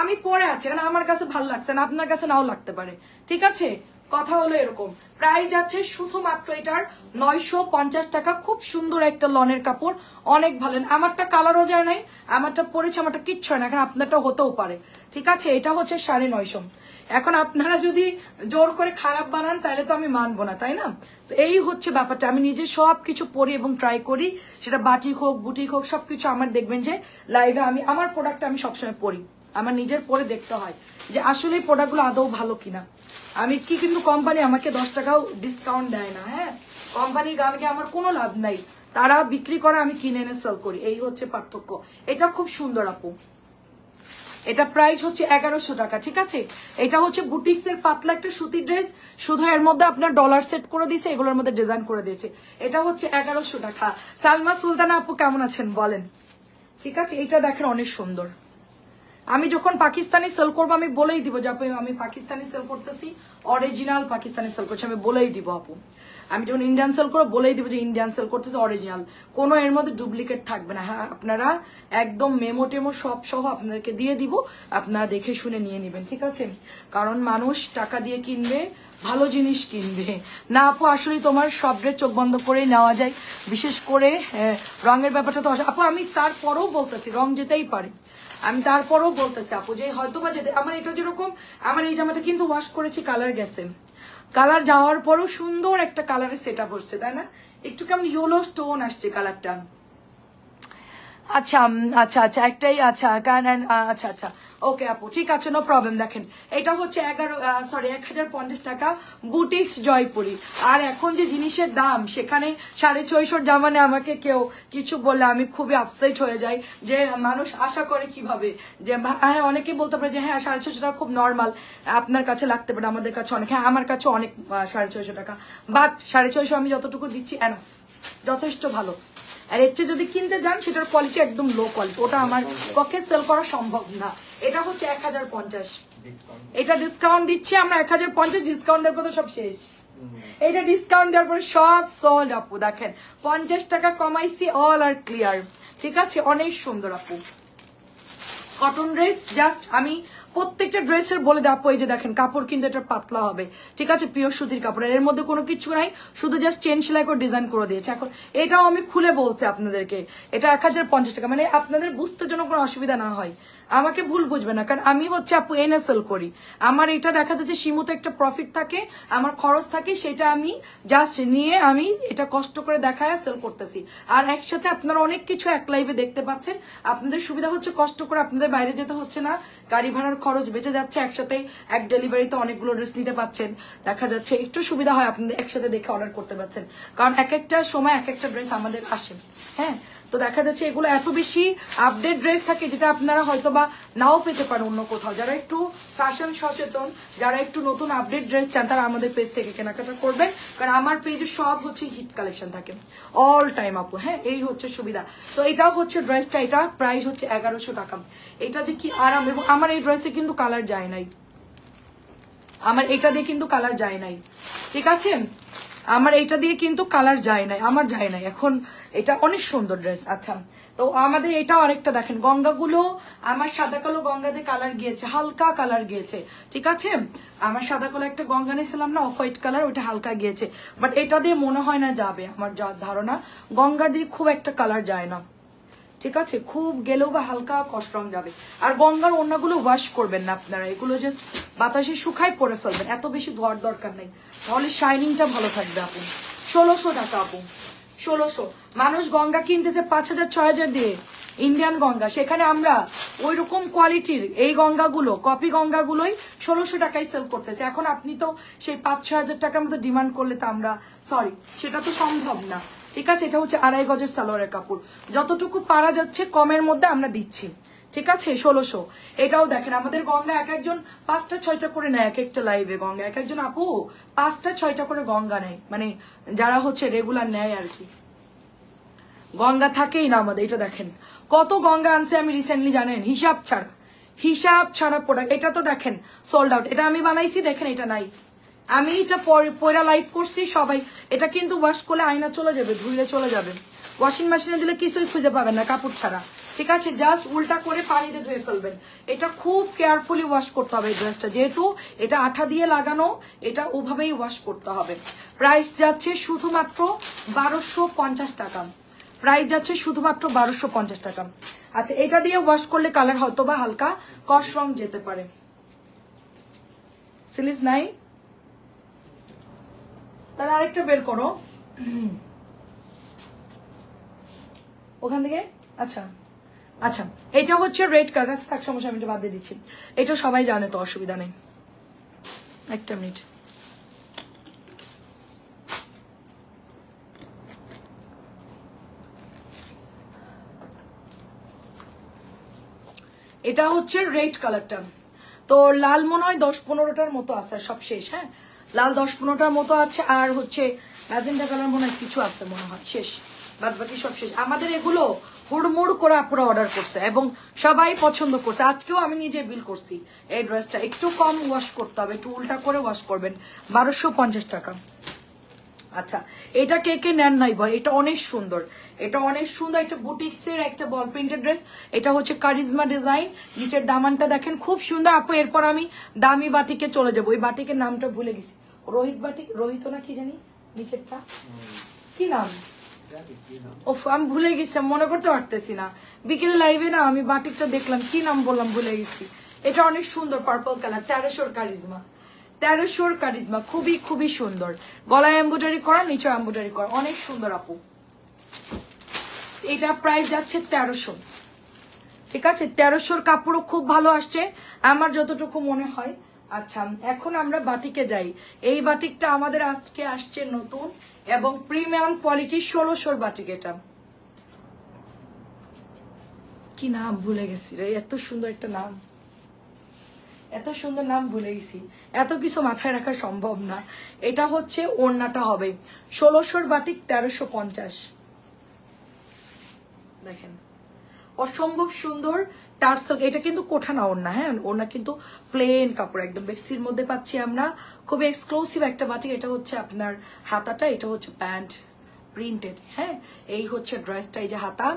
আমি পরে আছি, কারণ আমার কাছে ভালো লাগছে না, আপনার কাছে নাও লাগতে পারে, ঠিক আছে? কথা হলো এরকম। প্রাইস আছে শুধুমাত্র এটার 950 টাকা। খুব সুন্দর একটা লনের কাপড়, অনেক ভালো। আমারটা কালারও যায় নাই, আমারটা পরেছে, আমারটা কিচ্ছু হয় না, এখন আপনারটা হতেও পারে, ঠিক আছে? এটা হচ্ছে 950। এখন আপনারা যদি জোর করে খারাপ বানান তাহলে তো আমি মানবো না, তাই না? তো এই হচ্ছে ব্যাপারটা। আমি নিজে সবকিছু পরি এবং ট্রাই করি, সেটা বাটিক হোক, বুটিক হোক, সবকিছু আমার দেখবেন যে লাইভে আমি আমার প্রোডাক্ট আমি সবসময় পরি, আমার নিজের পরে দেখতে হয় যে আসলে এই প্রোডাক্টগুলো আদৌ ভালো কিনা। আমি কিন্তু কোম্পানি আমাকে 10 টাকাও ডিসকাউন্ট দেয় না। হ্যাঁ, কোম্পানির গানকে আমার কোনো লাভ নাই, তারা বিক্রি করে, আমি কিনে এনে সেল করি, এই হচ্ছে পার্থক্য। এটা খুব সুন্দর আপু, এটা প্রাইস হচ্ছে 1100 টাকা, ঠিক আছে? এটা হচ্ছে বুটিক্স এর পাতলা একটা সুতি ড্রেস, শুধু এর মধ্যে আপনার ডলার সেট করে দিয়েছে, এগুলোর মধ্যে ডিজাইন করে দিয়েছে। এটা হচ্ছে 1100 টাকা। সালমা সুলতানা আপু কেমন আছেন বলেন? ঠিক আছে, এটা দেখেন অনেক সুন্দর। আমি যখন পাকিস্তানি সেল করবো আমি বলেই দিব যে আপু আমি পাকিস্তানি সেল করতেছি, অরিজিনাল পাকিস্তানি সেল করছি, আমি বলেই দিব আপু। আমি যখন ইন্ডিয়ান সেল করবো বলেই দিব যে ইন্ডিয়ান সেল করতেছে, অরিজিনাল, কোনো এর মধ্যে ডুপ্লিকেট থাকবে না। হ্যাঁ, আপনারা একদম মেমো টেমো সব সহ আপনাদেরকে দিয়ে দিব, আপনারা দেখে শুনে নিয়ে নেবেন, ঠিক আছে? কারণ মানুষ টাকা দিয়ে কিনবে, ভালো জিনিস কিনবে না আপু। আসলে তোমার সব ড্রেস চোখ বন্ধ করে নেওয়া যায়, বিশেষ করে রঙের ব্যাপারটা তো আপু আমি তারপরেও বলতেছি রং যেতেই পারে, আমি তারপরেও বলতেছি আপু যে হয়তো বা যেতে, আমার এটা যেরকম, আমার এই জামাটা কিন্তু ওয়াশ করেছি, কালার গেছে, কালার যাওয়ার পরও সুন্দর একটা কালারের সেট আপ হচ্ছে, তাই না? একটু কেমন ইয়েলো স্টোন আসছে কালারটা। আচ্ছা আচ্ছা আচ্ছা, একটাই, আচ্ছা আচ্ছা আচ্ছা ওকে আপু ঠিক আছে, নো প্রবলেম। দেখেন এটা হচ্ছে 1050 টাকা বুটিক্স জয়পুরি। আর এখন যে জিনিসের দাম সেখানে 650 জামানে আমাকে কেউ কিছু বললে আমি খুবই আপসেট হয়ে যাই, যে মানুষ আশা করে কিভাবে যে হ্যাঁ, অনেকে বলতে পারে যে হ্যাঁ 650 টাকা খুব নর্মাল, আপনার কাছে লাগতে পারে, আমাদের কাছে অনেক, হ্যাঁ আমার কাছে অনেক 650 টাকা, বাট 650 আমি যতটুকু দিচ্ছি এনাফ, যথেষ্ট ভালো। আর এর চেয়ে যদি কিনতে যান সেটার কোয়ালিটি একদম লো কোয়ালিটি, ওটা আমার পক্ষে সেল করা সম্ভব না। এটা হচ্ছে 1050, এটা ডিসকাউন্ট দিচ্ছি আমরা 1050, ডিসকাউন্ট দেওয়ার পর সব শেষ। এটা ডিসকাউন্ট দেওয়ার পরে সব সোল্ড আপু। দেখেন 50 টাকা কমাইছি, অল আর ক্লিয়ার। ঠিক আছে, অনেক সুন্দর আপু কটন ড্রেস। জাস্ট আমি প্রত্যেকটা ড্রেসের বলে দেবো, এই যে দেখেন কাপড় কিন্তু এটা পাতলা হবে, ঠিক আছে, পিওর সুতির কাপড়, এর মধ্যে কোনো কিছু নাই, শুধু জাস্ট চেন সেলাই করে ডিজাইন করে দিয়েছে। এখন এটাও আমি খুলে বলছি আপনাদেরকে, এটা 1050 টাকা, মানে আপনাদের বুঝতে জন্য কোনো অসুবিধা না হয়, আমাকে ভুল বুঝবে না, কারণ আমি হচ্ছে আপু এনে সেল করি, আমার এটা দেখা যাচ্ছে সীমিত একটা প্রফিট থাকে, আমার খরচ থাকে, সেটা আমি জাস্ট নিয়ে আমি এটা কষ্ট করে দেখায় সেল করতেছি। আর একসাথে আপনারা অনেক কিছু এক লাইভে দেখতে পাচ্ছেন, আপনাদের সুবিধা হচ্ছে কষ্ট করে আপনাদের বাইরে যেতে হচ্ছে না, গাড়ি ভাড়ার খরচ বেঁচে যাচ্ছে, একসাথে এক ডেলিভারিতে অনেকগুলো ড্রেস নিতে পাচ্ছেন, দেখা যাচ্ছে একটু সুবিধা হয়, আপনাদের একসাথে দেখে অর্ডার করতে পারছেন, কারণ এক একটা সময় এক একটা ড্রেস আমাদের আসে। হ্যাঁ, তো দেখা যাচ্ছে এগুলো এত বেশি আপডেট ড্রেস থাকে যেটা আপনারা হয়তো বা নাও পেতে পারেন অন্য কোথাও। যারা একটু ফ্যাশন সচেতন, যারা একটু নতুন আপডেট ড্রেস চান, তারা আমাদের পেজ থেকে কেনাকাটা করবেন, কারণ আমার পেজে সব হচ্ছে হিট কালেকশন থাকে অল টাইম আপু। হ্যাঁ, এই হচ্ছে সুবিধা। তো এটাও হচ্ছে ড্রেসটা, এটা প্রাইস হচ্ছে 1100 টাকা। এটা যে কি আরাম, এবং আমার এই ড্রেসে কিন্তু কালার যায় নাই, আমার এটা দিয়ে কিন্তু কালার যায় নাই, ঠিক আছে, আমার এইটা দিয়ে কিন্তু কালার যায় নাই, আমার যায় নাই। এখন এটা অনেক সুন্দর ড্রেস। আচ্ছা, তো আমাদের এটাও আরেকটা দেখেন, গঙ্গাগুলো আমার সাদা কালো গঙ্গাতে কালার গিয়েছে, হালকা কালার গিয়েছে, ঠিক আছে, আমার সাদা কালো একটা গঙ্গা নিয়েছিলাম না, অফ হোয়াইট কালার, ওইটা হালকা গিয়েছে, বাট এটা দিয়ে মনে হয় না যাবে, আমার যা ধারণা গঙ্গা দিয়ে খুব একটা কালার যায় না, ঠিক আছে, খুব গেলেও বা হালকা কষ্ট রং যাবে। আর গঙ্গার ওড়নাগুলো ওয়াশ করবেন না আপনারা, এগুলো জাস্ট বাতাসে শুকায় পরে ফেলবেন, এত বেশি ধোয়ার দরকার নেই, তাহলে শাইনিংটা ভালো থাকবে আপু। 1600 টাকা আপু, 1600। মানুষ গঙ্গা কিনতেছে 5000 6000 দিয়ে, ইন্ডিয়ান গঙ্গা, সেখানে আমরা ওই রকম কোয়ালিটির এই গঙ্গাগুলো, কপি গঙ্গাগুলোই 1600 টাকায় সেল করতেছে। এখন আপনি তো সেই 5-6 হাজার টাকার মতো ডিমান্ড করলে তো আমরা সরি, সেটা তো সম্ভব না, ঠিক আছে। এটা হচ্ছে 2.5 গজের সালোয়ারের কাপড়, যতটুকু পারা যাচ্ছে কমের মধ্যে আমরা দিচ্ছি, ঠিক আছে, 1600। এটাও দেখেন আমাদের গঙ্গা এক একজন 5টা-6টা করে নেয়, এক একটা লাইভে গঙ্গা এক একজন আপু 5টা-6টা করে গঙ্গা নেয়, মানে যারা হচ্ছে রেগুলার নেয় আর কি, গঙ্গা থাকেই না আমাদের। এটা দেখেন কত গঙ্গা আনছে আমি রিসেন্টলি, জানেন, হিসাব ছাড়া প্রোডাক্ট। এটা তো দেখেন সোল্ড আউট, এটা আমি বানাইছি, দেখেন এটা নাই, আমি এটা পয়লা লাইভ করছি সবাই। এটা কিন্তু ওয়াশ করলে আয়না চলে যাবে, ধুইলে চলে যাবে, ওয়াশিং মেশিনে দিলে কিছুই খুঁজে পাবেন না কাপড় ছাড়া, ঠিক আছে, জাস্ট উল্টা করে পানিতে ধুয়ে ফেলবেন। এটা খুব কেয়ারফুলি ওয়াশ করতে হবে এই ড্রেসটা, যেহেতু এটা আঠা দিয়ে লাগানো, এটা ওভাবেই ওয়াশ করতে হবে। প্রাইস যাচ্ছে শুধুমাত্র 1250 টাকা, প্রাইস যাচ্ছে শুধুমাত্র 1250 টাকা। আচ্ছা, এটা দিয়ে ওয়াশ করলে কালার হয়তো বা হালকা কস রং যেতে পারে। স্লিভস নাই, তাহলে আরেকটা বের করো ওখান থেকে। আচ্ছা আচ্ছা, এটা হচ্ছে রেড কালার। আচ্ছা থাক, সমস্যা, আমি এটা বাদ দিয়ে দিচ্ছি, এটা সবাই জানে তো, অসুবিধা নেই। একটা মিনিট, এটা হচ্ছে রেড কালারটা, তো লাল মনে হয় 10-15টার মতো আছে, সব শেষ। হ্যাঁ, লাল 10-15টার মতো আছে, আর হচ্ছে ম্যাজেন্টা কালার মনে হয় কিছু আছে, মনে হয় শেষ, বাদ বাকি সব শেষ। আমাদের এগুলো হুড়মুড় করে আপুরা অর্ডার করছে এবং সবাই পছন্দ করছে। আজকেও আমি নিজে বিল করছি এই ড্রেসটা, একটু কম ওয়াশ করতে হবে, একটু উল্টা করে ওয়াশ করবেন, 1250 টাকা। আচ্ছা, এটা কে কে নেন নাই বল, এটা অনেক সুন্দর, এটা অনেক সুন্দর, একটা বুটিক্সের একটা বল প্রিন্টেড ড্রেস। এটা হচ্ছে কারিজমা ডিজাইন, নিচের দামানটা দেখেন খুব সুন্দর আপু। এরপর আমি দামি বাটিকে চলে যাবো, ওই বাটিকের নামটা ভুলে গেছি, রোহিত বাটিক, রোহিত না কি জানি নিচেরটা, কি নাম, ওফ আমি ভুলে গেছি, মনে করতে পারতেছি না। বিকেলে লাইভে না আমি বাটিকটা দেখলাম, কি নাম বললাম ভুলে গেছি। এটা অনেক সুন্দর, পার্পল কালার, 1300 কারিজমা, 1300 কারিজমা, খুবই খুবই সুন্দর, গলায় এমব্রয়ডারি করা, নিচে এমব্রয়ডারি করা, অনেক সুন্দর আপু। এটা প্রাইস যাচ্ছে 1300, ঠিক আছে 1300 কাপড়ও খুব ভালো আসছে আমার যতটুকু মনে হয়। আচ্ছা এখন আমরা বাটিকে যাই। এই বাটিকটা আমাদের আজকে আসছে নতুন এবং প্রিমিয়াম কোয়ালিটি 1600 বাটিক। এটা কি নাম ভুলে গেছি রে, এত সুন্দর একটা নাম, এত সুন্দর নাম ভুলে গেছি, এত কিছু মাথায় রাখা সম্ভব না। এটা হচ্ছে ওড়নাটা হবে 1600 বাটিক 1350। দেখেন অসম্ভব সুন্দর টার্সেল। এটা কিন্তু কোঠা না ওড়না, হ্যাঁ ওড়না কিন্তু প্লেন কাপড় একদম বেক্সির মধ্যে পাচ্ছি আমরা, খুব এক্সক্লুসিভ একটা বাটিক। এটা হচ্ছে আপনার হাতাটা, এটা হচ্ছে প্যান্ট প্রিন্টেড, হ্যাঁ এই হচ্ছে ড্রেসটা, এই যে হাতা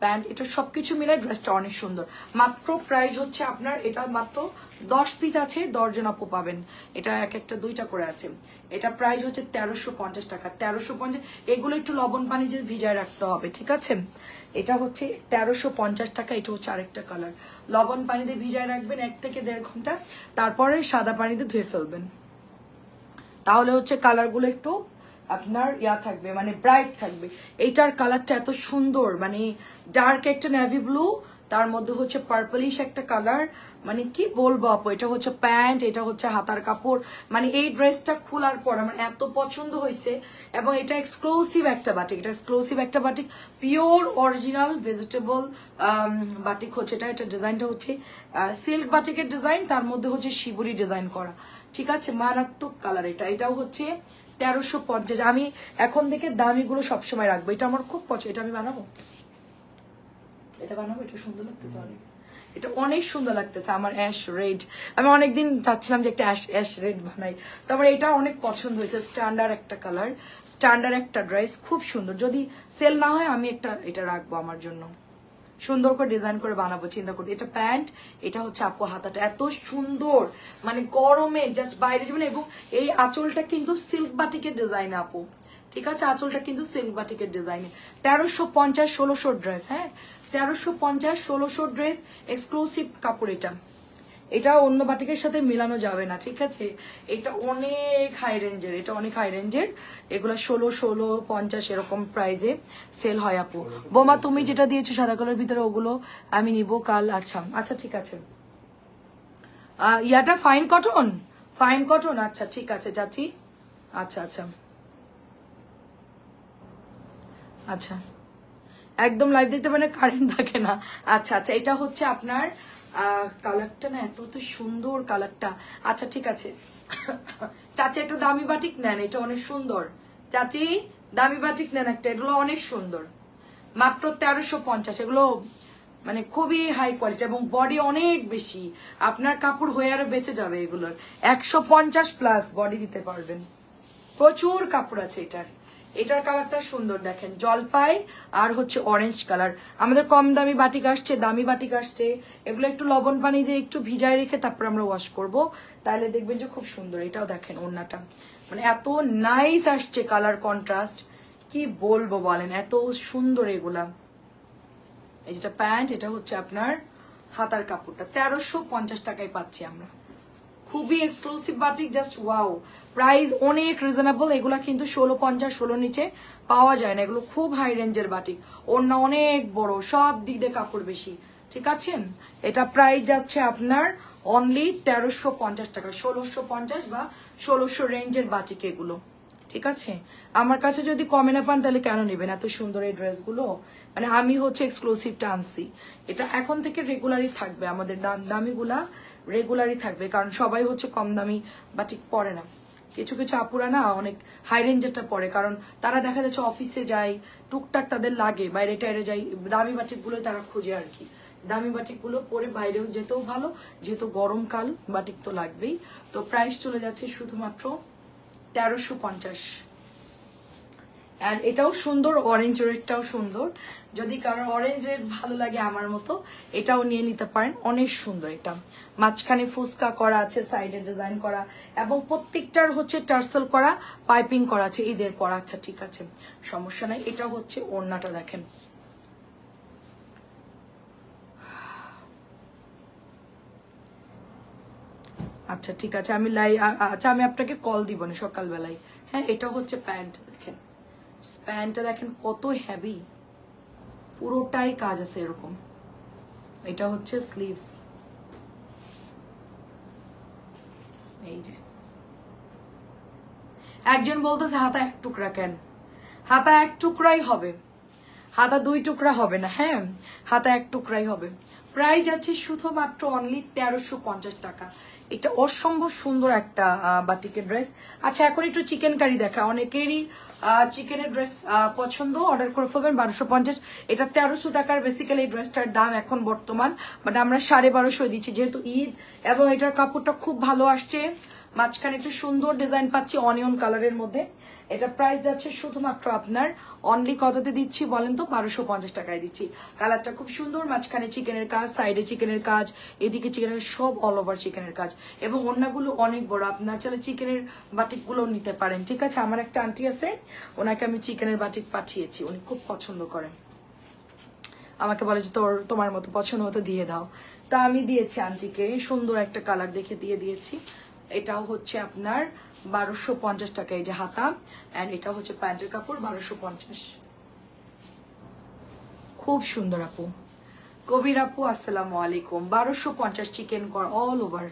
প্যান্ট, এটা সবকিছু মিলে ড্রেসটা অনেক সুন্দর। মাত্র প্রাইস হচ্ছে আপনার, এটা মাত্র 10 পিস আছে, 10 জন আপু পাবেন। এটা এক একটা 2টা করে আছে। এটা প্রাইস হচ্ছে 1350 টাকা, 1350। এগুলো একটু লবণ পানি যে ভিজায় রাখতে হবে, ঠিক আছে। এটা হচ্ছে 1350 টাকা। এটা হচ্ছে আরেকটা কালার, লবণ পানিতে ভিজায় রাখবেন 1 থেকে 1.5 ঘন্টা, তারপরে সাদা পানিতে ধুয়ে ফেলবেন। তাহলে হচ্ছে কালারগুলো একটু আপনার ইয়া থাকবে, মানে ব্রাইট থাকবে। এইটার কালারটা এত সুন্দর, মানে ডার্ক একটা নেভি ব্লু, তার মধ্যে হচ্ছে পার্পলিশ একটা কালার, মানে কি বলবো আপু। এটা হচ্ছে প্যান্ট, এটা হচ্ছে হাতার কাপড়, মানে এই ড্রেসটা খোলার পর আমার এত পছন্দ হয়েছে। এবং এটা এক্সক্লুসিভ একটা বাটিক, এটা এক্সক্লুসিভ একটা batik, pure original vegetable batik হচ্ছে এটা। এটা ডিজাইনটা হচ্ছে সিল্ক বাটিকের ডিজাইন, তার মধ্যে হচ্ছে শিবুরি ডিজাইন করা, ঠিক আছে। মারাত্মক কালার এটা। এটাও হচ্ছে 1350। আমি এখন থেকে দামিগুলো সবসময় রাখবো, এটা আমার খুব পছন্দ। এটা আমি বানাবো, এটা বানাবো, এটা সুন্দর লাগতেছে অনেক, এটা অনেক সুন্দর লাগতেছে আমার অ্যাশ রেড। আমি অনেকদিন চাচ্ছিলাম যে একটা অ্যাশ রেড বানাই, তারপরে এটা অনেক পছন্দ হয়েছে। স্ট্যান্ডার্ড একটা কালার, স্ট্যান্ডার্ড একটা ড্রেস, খুব সুন্দর। যদি সেল না হয় আমি এটা রাখবো আমার জন্য, সুন্দর করে ডিজাইন করে বানাবো চিন্তা করতে। এটা প্যান্ট, এটা হচ্ছে আপু হাতাটা এত সুন্দর, মানে গরমে জাস্ট বাইরে যাবেন। এবং এই আঁচলটা কিন্তু সিল্ক বাটিকের ডিজাইন আপু, ঠিক আছে। আঁচলটা কিন্তু সিল্ক বাটিকের ডিজাইনে। 1350 1600 ড্রেস, হ্যাঁ 1350 1600 ড্রেস, এক্সক্লুসিভ কাপড় এটা। এটা অন্য বাটিকের সাথে মিলানো যাবে না, ঠিক আছে। এটা অনেক হাই রেঞ্জের, এটা অনেক হাই রেঞ্জের। এগুলো 1650 এরকম প্রাইসে সেল হয় আপু। বোমা তুমি যেটা দিয়েছো সাদা কালার ভিতরে, ওগুলো আমি নিব কাল। আচ্ছা আচ্ছা ঠিক আছে। ইয়াটা ফাইন কটন, ফাইন কটন, আচ্ছা ঠিক আছে চাচি। আচ্ছা আচ্ছা আচ্ছা, একদম লাইভ দিতে মানে কারেন্ট থাকে না। আচ্ছা আচ্ছা, এটা হচ্ছে আপনার কালারটা না এত সুন্দর কালারটা। আচ্ছা ঠিক আছে চাচি, একটা দামি বাটিক নেন, এটা অনেক সুন্দর। চাচি দামি বাটিক নেন একটা, এগুলো অনেক সুন্দর। মাত্র 1350। এগুলো মানে খুবই হাই কোয়ালিটি এবং বডি অনেক বেশি, আপনার কাপড় হয়ে আরো বেঁচে যাবে এগুলোর। 150 প্লাস বডি দিতে পারবেন, প্রচুর কাপড় আছে এটার। এটার কালারটা সুন্দর দেখেন, জলপাই আর হচ্ছে অরেঞ্জ কালার। আমাদের কম দামি বাটিক আসছে, দামি বাটিক আসছে, এগুলো একটু লবণ পানি দিয়ে একটু ভিজায় রেখে তারপর আমরা ওয়াশ করব, তাহলে দেখবেন যে খুব সুন্দর। এটাও দেখেন ওড়নাটা, মানে এত নাইস আসছে কালার কন্ট্রাস্ট, কি বলবো বলেন, এত সুন্দর এগুলা। এই যেটা প্যান্ট, এটা হচ্ছে আপনার হাতার কাপড়টা 1350 টাকায় পাচ্ছি আমরা। খুবই exclusive batik, just wow. Price অনেক রিজনেবল। এগুলা কিন্তু 1650, 16 নিচে পাওয়া যায় না। এগুলো খুব হাই রেঞ্জের বাটিক, ওড়না অনেক বড়, সব দিক দিয়ে কাপড় বেশি, ঠিক আছে। এটা প্রাইস যাচ্ছে আপনার অনলি 1350 টাকা, 1650 বা 1600 রেঞ্জের বাটিক এগুলো, ঠিক আছে। আমার কাছে যদি কমে না পান তাহলে কেন নেবেন এত সুন্দর এই ড্রেসগুলো। মানে আমি হচ্ছে এক্সক্লুসিভটা আনছি, এটা এখন থেকে রেগুলারই থাকবে আমাদের দামিগুলা, রেগুলারই থাকবে, কারণ সবাই হচ্ছে কম দামি বাটিক পরে না। কিছু কিছু আপুরা না অনেক হাই রেঞ্জেরটা পরে, কারণ তারা দেখা যাচ্ছে অফিসে যায়, টুকটাক তাদের লাগে, বাইরে টাইরে যায়, দামি বাটিকগুলোই তারা খুঁজে আর কি। দামি বাটিকগুলো পরে বাইরেও যেতেও ভালো, যেহেতু গরমকাল বাটিক তো লাগবেই। তো প্রাইস চলে যাচ্ছে শুধুমাত্র 1350। আর এটাও সুন্দর, অরেঞ্জ রেডটাও সুন্দর, যদি কারোর অরেঞ্জ রেড ভালো লাগে আমার মতো এটাও নিয়ে নিতে পারেন, অনেক সুন্দর। এটা মাঝখানে ফুসকা করা আছে, সাইডে ডিজাইন করা, এবং প্রত্যেকটার হচ্ছে টার্সেল করা, পাইপিং করা আছে, ঈদের পর। আচ্ছা ঠিক আছে সমস্যা নাই। এটা হচ্ছে ওড়নাটা দেখেন, আচ্ছা ঠিক আছে আমি আচ্ছা আমি আপনাকে কল দিব না সকালবেলায়, হ্যাঁ। এটা হচ্ছে প্যান্ট দেখেন, প্যান্টটা দেখেন কত হেভি, পুরোটাই কাজ আছে এরকম, এটা হচ্ছে স্লিভস, এই যে একজন বলতেছে হাতা এক টুকরা, কেন হাতা এক টুকরাই হবে, হাতা 2 টুকরা হবে না, হ্যাঁ হাতা এক টুকরাই হবে। প্রাইস আছে শুধুমাত্র অনলি 1350 টাকা। এটা অসম্ভব সুন্দর একটা বাটিকের ড্রেস। আচ্ছা এখন একটু চিকেন কারি দেখা, অনেকেরই চিকেনের ড্রেস পছন্দ, অর্ডার করে ফেলবেন 1250। এটা 1300 টাকার বেসিক্যালি এই ড্রেসটার দাম এখন বর্তমান, বাট আমরা 1250 দিচ্ছি যেহেতু ঈদ, এবং এটার কাপড়টা খুব ভালো আসছে, মাঝখানে একটু সুন্দর ডিজাইন পাচ্ছি অনিয়ন কালারের মধ্যে। এটা প্রাইস যাচ্ছে শুধুমাত্র আপনার অনলি কততে দিচ্ছি বলেন তো, 1250 টাকায় দিচ্ছি। কালারটা খুব সুন্দর, মাঝখানে চিকেনের কাজ, সাইডে চিকেনের কাজ, এদিকে চিকেনের সব অল ওভার চিকেনের কাজ, এবং ওড়নাগুলো অনেক বড়, আপনার চাইলে চিকেনের বাটিক গুলো নিতে পারেন। ঠিক আছে, আমার একটা আন্টি আছে, ওনাকে আমি চিকেনের বাটিক পাঠিয়েছি, উনি খুব পছন্দ করেন, আমাকে বলে যে তোমার মতো পছন্দ মতো দিয়ে দাও, তা আমি দিয়েছি আন্টিকে, সুন্দর একটা কালার দেখে দিয়েছি। এটাও হচ্ছে আপনার 1250 টাকা, এই যে হাতা, এন্ড এটা হচ্ছে প্যান্টের কাপড় 1250। খুব সুন্দর আপু, কবির আপু আসসালামু আলাইকুম। 1250 চিকেন কর অল ওভার,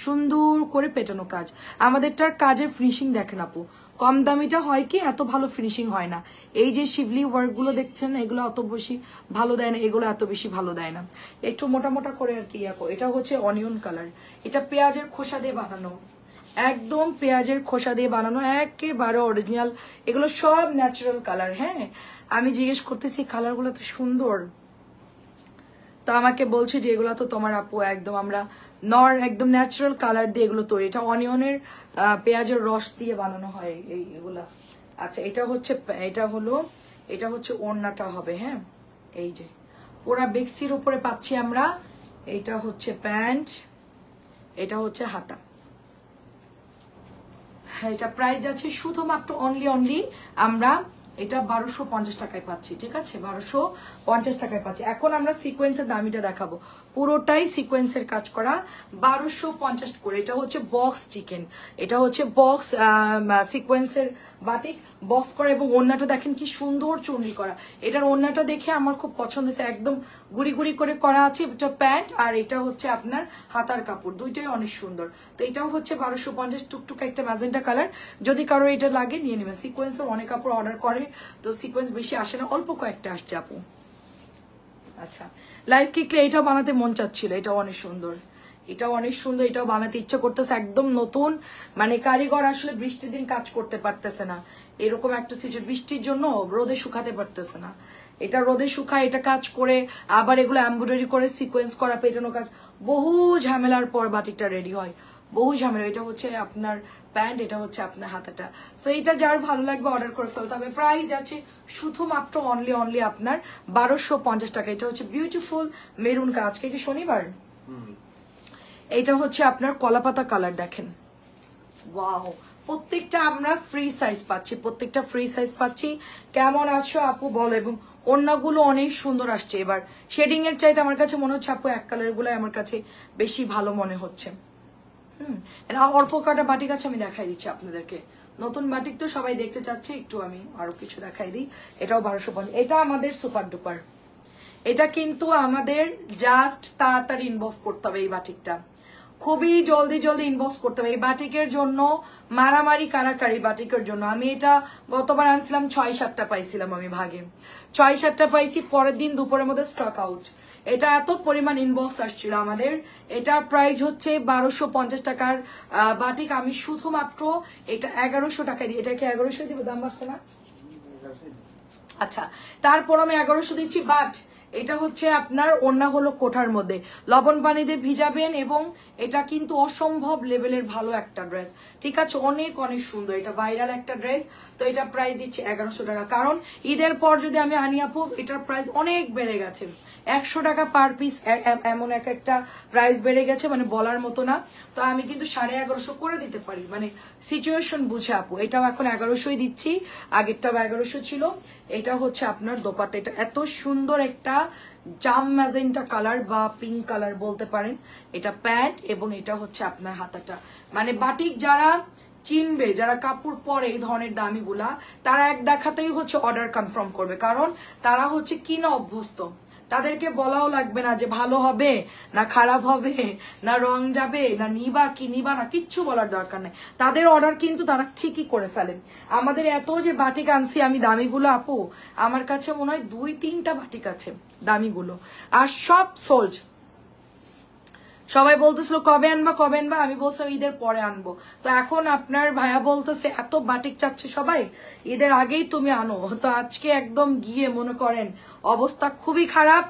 সুন্দর করে পেটানো কাজ। আমাদেরটার কাজের ফিনিশিং দেখেন আপু, কম দামিটা হয় কি এত ভালো ফিনিশিং হয় না। এই যে শিবলি ওয়ার্ক গুলো দেখছেন, এগুলো অত বেশি ভালো দেয় না, এগুলো এত বেশি ভালো দেয় না, একটু মোটা মোটা করে আর কি। এটা হচ্ছে অনিয়ন কালার, এটা পেঁয়াজের খোসা দিয়ে বানানো, একদম পেঁয়াজের খোসা দিয়ে বানানো, একেবারে অরিজিনাল, এগুলো সব ন্যাচারাল কালার। হ্যাঁ আমি জিজ্ঞেস করতেছি কালার গুলো তো সুন্দর, তো আমাকে বলছে যে এগুলো তো তোমার আপু একদম আমরা একদম ন্যাচারাল কালার দিয়ে এগুলো তৈরি, এটা অনিয়নের পেঁয়াজের রস দিয়ে বানানো হয় এগুলা। আচ্ছা এটা হচ্ছে ওড়নাটা হবে, হ্যাঁ এই যে পুরা বেক্সির উপরে পাচ্ছি আমরা, এটা হচ্ছে প্যান্ট, এটা হচ্ছে হাতা। এটা প্রাইস আছে শুধুমাত্র অনলি আমরা এটা 1250 টাকায় পাচ্ছি। ঠিক আছে, 1250 টাকায় পাচ্ছি। এখন আমরা সিকোয়েন্সের দামিটা দেখাবো, পুরোটাই সিকোয়েন্সের কাজ করা, 1250 করে। এটা হচ্ছে বক্স চিকেন, এটা হচ্ছে বক্স সিকোয়েন্সের বাটিক, বক্স করা, এবং ওড়নাটা দেখেন কি সুন্দর চুনরি করা। এটার ওড়নাটা দেখে আমার খুব পছন্দ হয়েছে, একদম গুড়ি গুড়ি করে করা আছে। এটা প্যান্ট আর এটা হচ্ছে আপনার হাতার কাপড়, দুইটাই অনেক সুন্দর। তো এটাও হচ্ছে 1250, টুকটুক একটা ম্যাজেন্টা কালার। যদি কারো এটা লাগে নিয়ে নেবেন। সিকোয়েন্সের অনেক কাপড় অর্ডার করে, তো সিকোয়েন্স বেশি আসে না, অল্প কয়েকটা আসছে আপু। আচ্ছা লাইভ কিকলে এটাও বানাতে মন চাচ্ছিল, এটাও অনেক সুন্দর, এটাও অনেক সুন্দর, এটাও বানাতে ইচ্ছা করতেছে, একদম নতুন, মানে কারিগর আসলে বৃষ্টির দিন কাজ করতে পারতেছে না, এরকম একটা সিচুয়েশন, বৃষ্টির জন্য রোদে শুকাতে পারতেছে না, এটা রোদে শুকায়, এটা কাজ করে আবার এগুলো এমব্রয়ডারি করে সিকোয়েন্স করা, পেটানো কাজ, বহু ঝামেলার পর বাটিকটা রেডি হয়, বহু ঝামেলা। এটা হচ্ছে আপনার প্যান্ট, এটা হচ্ছে আপনার হাতাটা। সো এটা যার ভালো লাগবে অর্ডার করে ফেলতে হবে। প্রাইস আছে শুধুমাত্র অনলি আপনার 1250 টাকা। এটা হচ্ছে বিউটিফুল মেরুন কাজ। আজকে কি শনিবার, এটা হচ্ছে আপনার কলাপাতা কালার, দেখেন ওয়াও, প্রত্যেকটা আমরা ফ্রি সাইজ পাচ্ছি, প্রত্যেকটা ফ্রি সাইজ পাচ্ছি। কেমন আছো আপু বলো, এবং ওড়নাগুলো অনেক সুন্দর আসছে। এবার শেডিং এর চাইতে আমার কাছে মনে হচ্ছে আপু এক কালার গুলো আমার কাছে বেশি ভালো মনে হচ্ছে। অল্প কটা বাটিক আছে, আমি দেখাই দিচ্ছি আপনাদেরকে। নতুন বাটিক তো সবাই দেখতে চাচ্ছে, একটু আমি আরো কিছু দেখাই দিই। এটাও 1250, এটা আমাদের সুপার ডুপার, এটা কিন্তু আমাদের জাস্ট তাড়াতাড়ি ইনবক্স করতে হবে। এই বাটিকটা খুবই জলদি ইনবক্স করতে হবে। এই বাটিকের জন্য মারামারি কারাকারি, বাটিকের জন্য আমি এটা গতবার আনছিলাম 6-7টা পাইছিলাম, আমি ভাগে 6-7টা পাইছি, পরের দিন দুপুরের মধ্যে স্টক আউট। এটা এত পরিমাণ ইনবক্স আসছিল আমাদের। এটার প্রাইস হচ্ছে 1250 টাকার বাটিক, আমি শুধুমাত্র এটা 1100 টাকায় দিই। এটা কি 1100 দিব, দাম বাড়ছে না? আচ্ছা তারপর আমি 1100 দিচ্ছি, বাট এটা হচ্ছে আপনার ওড়না হলো কোঠার মধ্যে, লবণ পানি দিয়ে ভিজাবেন, এবং এটা কিন্তু অসম্ভব লেভেলের ভালো একটা ড্রেস। ঠিক আছে, অনেক অনেক সুন্দর, এটা ভাইরাল একটা ড্রেস। তো এটা প্রাইস দিচ্ছে 1100 টাকা, কারণ ঈদের পর যদি আমি আনি আপু, এটার প্রাইস অনেক বেড়ে গেছে, 100 টাকা পার পিস, এমন একটা প্রাইস বেড়ে গেছে, মানে বলার মতো না। তো আমি কিন্তু 1150 করে দিতে পারি, মানে সিচুয়েশন বুঝে আপু। এটাও এখন 1100ই দিচ্ছি, আগেরটাও 1100 ছিল। এটা হচ্ছে আপনার দোপাট্টা, এটা এত সুন্দর একটা জাম ম্যাজেন্টা কালার বা পিঙ্ক কালার বলতে পারেন। এটা প্যান্ট, এবং এটা হচ্ছে আপনার হাতাটা। মানে বাটিক যারা চিনবে, যারা কাপড় পরে এই ধরনের দামিগুলা, তারা এক দেখাতেই হচ্ছে অর্ডার কনফার্ম করবে, কারণ তারা হচ্ছে কিনা অভ্যস্ত, তাদেরকে বলাও লাগবে না যে ভালো হবে না খারাপ হবে না রং যাবে না নিবা কি নিবা না, কিচ্ছু বলার দরকার নেই। তাদের অর্ডার কিন্তু তারা ঠিকই করে ফেলেন। আমাদের এত যে বাটিক আনছি আমি দামিগুলো আপু, আমার কাছে মনে হয় 2-3টা বাটিক আছে দামিগুলো, আর সব সোল্ড। সবাই বলতেছিল কবে আনবা কবে আনবা, আমি বলছিলাম ঈদের পরে আনবো। তো এখন আপনার ভাইয়া বলতেছে এত বাটিক চাচ্ছে সবাই, ঈদের আগেই তুমি আনো। তো আজকে একদম গিয়ে মনে করেন অবস্থা খুবই খারাপ,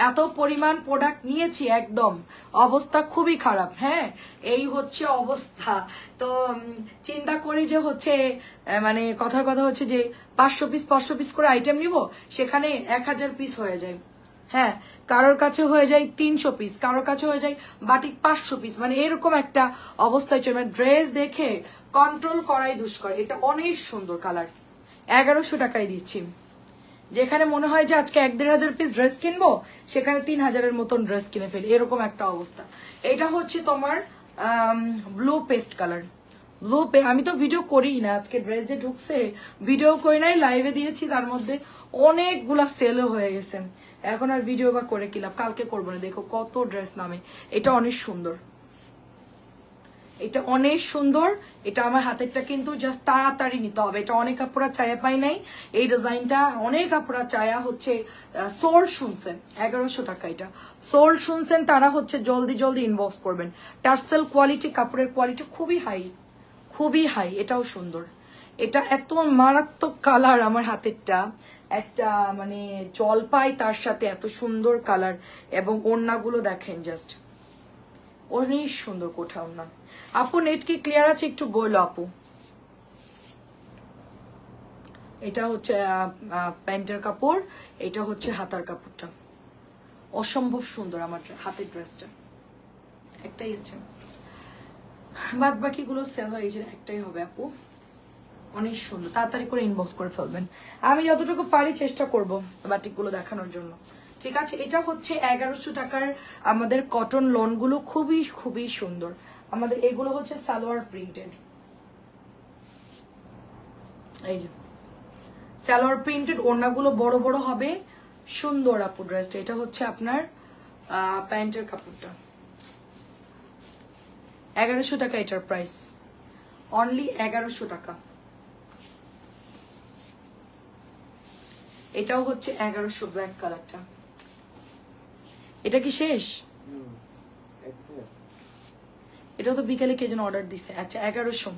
এত পরিমাণ প্রোডাক্ট নিয়েছি একদম অবস্থা খুবই খারাপ। হ্যাঁ, এই হচ্ছে অবস্থা। তো চিন্তা করি যে হচ্ছে মানে কথার কথা হচ্ছে যে 500 পিস করে আইটেম নিব, সেখানে 1000 পিস হয়ে যায়। হ্যাঁ, কারোর কাছে হয়ে যায় 300 পিস, কারোর কাছে হয়ে যায় বাটিক 500 পিস, মানে এরকম একটা অবস্থায় চলবে। ড্রেস দেখে কন্ট্রোল করাই দুষ্কর। এটা অনেক সুন্দর কালার, 1100 টাকায় দিচ্ছি। যেখানে মনে হয় যে আজকে 1-1.5 পিস ড্রেস কিনবো, সেখানে 3000-এর মতন ড্রেস কিনে ফেলি, এরকম একটা অবস্থা। এটা হচ্ছে তোমার ব্লু পেস্ট কালার। ব্লু আমি তো ভিডিও করি না, আজকে ড্রেস যে ঢুকছে ভিডিও করি নাই, লাইভে দিয়েছি, তার মধ্যে অনেকগুলা সেলও হয়ে গেছে। এখন আর ভিডিও বা করে কিলাম, কালকে করবো না। দেখো কত ড্রেস নামে, এটা অনেক সুন্দর, এটা অনেক সুন্দর। এটা আমার হাতেরটা কিন্তু জাস্ট তাড়াতাড়ি নিতে হবে, এটা অনেক আপুরা চায়া পাই নাই এই ডিজাইনটা, অনেক আপুরা চায়া হচ্ছে সোল শুনছেন 1100 টাকা। এটা সোল শুনছেন তারা হচ্ছে জলদি জলদি ইনবক্স করবেন। টার্সেল কোয়ালিটি, কাপড়ের কোয়ালিটি খুবই হাই, খুবই হাই। এটাও সুন্দর, এটা এত মারাত্মক কালার। আমার হাতেরটা একটা মানে জলপাই, তার সাথে এত সুন্দর কালার, এবং ওড়নাগুলো দেখেন জাস্ট অনেক সুন্দর কোঠা ওড়না। আপু নেট কি ক্লিয়ার আছে একটু বলো আপু। এটা হচ্ছে প্যান্টের কাপড়, এটা হচ্ছে হাতার কাপড়টা, অসম্ভব সুন্দর আমার হাতের ড্রেসটা। একটাই আছে, বাদ বাকিগুলো সেল হয়ে গেছে, একটাই হবে আপু। অনেক সুন্দর, তাড়াতাড়ি করে ইনবক্স করে ফেলবেন। আমি যতটুকু পারি চেষ্টা করব বাটিকগুলো দেখানোর জন্য, ঠিক আছে। এটা হচ্ছে 1100 টাকার আমাদের কটন লনগুলো, খুবই খুবই সুন্দর। আমাদের এগুলো হচ্ছে সালোয়ার প্রিন্টেড, এই যে সালোয়ার প্রিন্টেড, ওড়নাগুলো বড় বড় হবে, সুন্দর আপু ড্রেসটা। এটা হচ্ছে আপনার প্যান্টের কাপড়টা, 1100 টাকা এটার প্রাইস, অনলি 1100 টাকা। এটাও হচ্ছে 1100, ব্ল্যাক কালারটা। এটা কি শেষ? এটাও তো বিকেলে কে যেন অর্ডার দিছে। আচ্ছা 1100।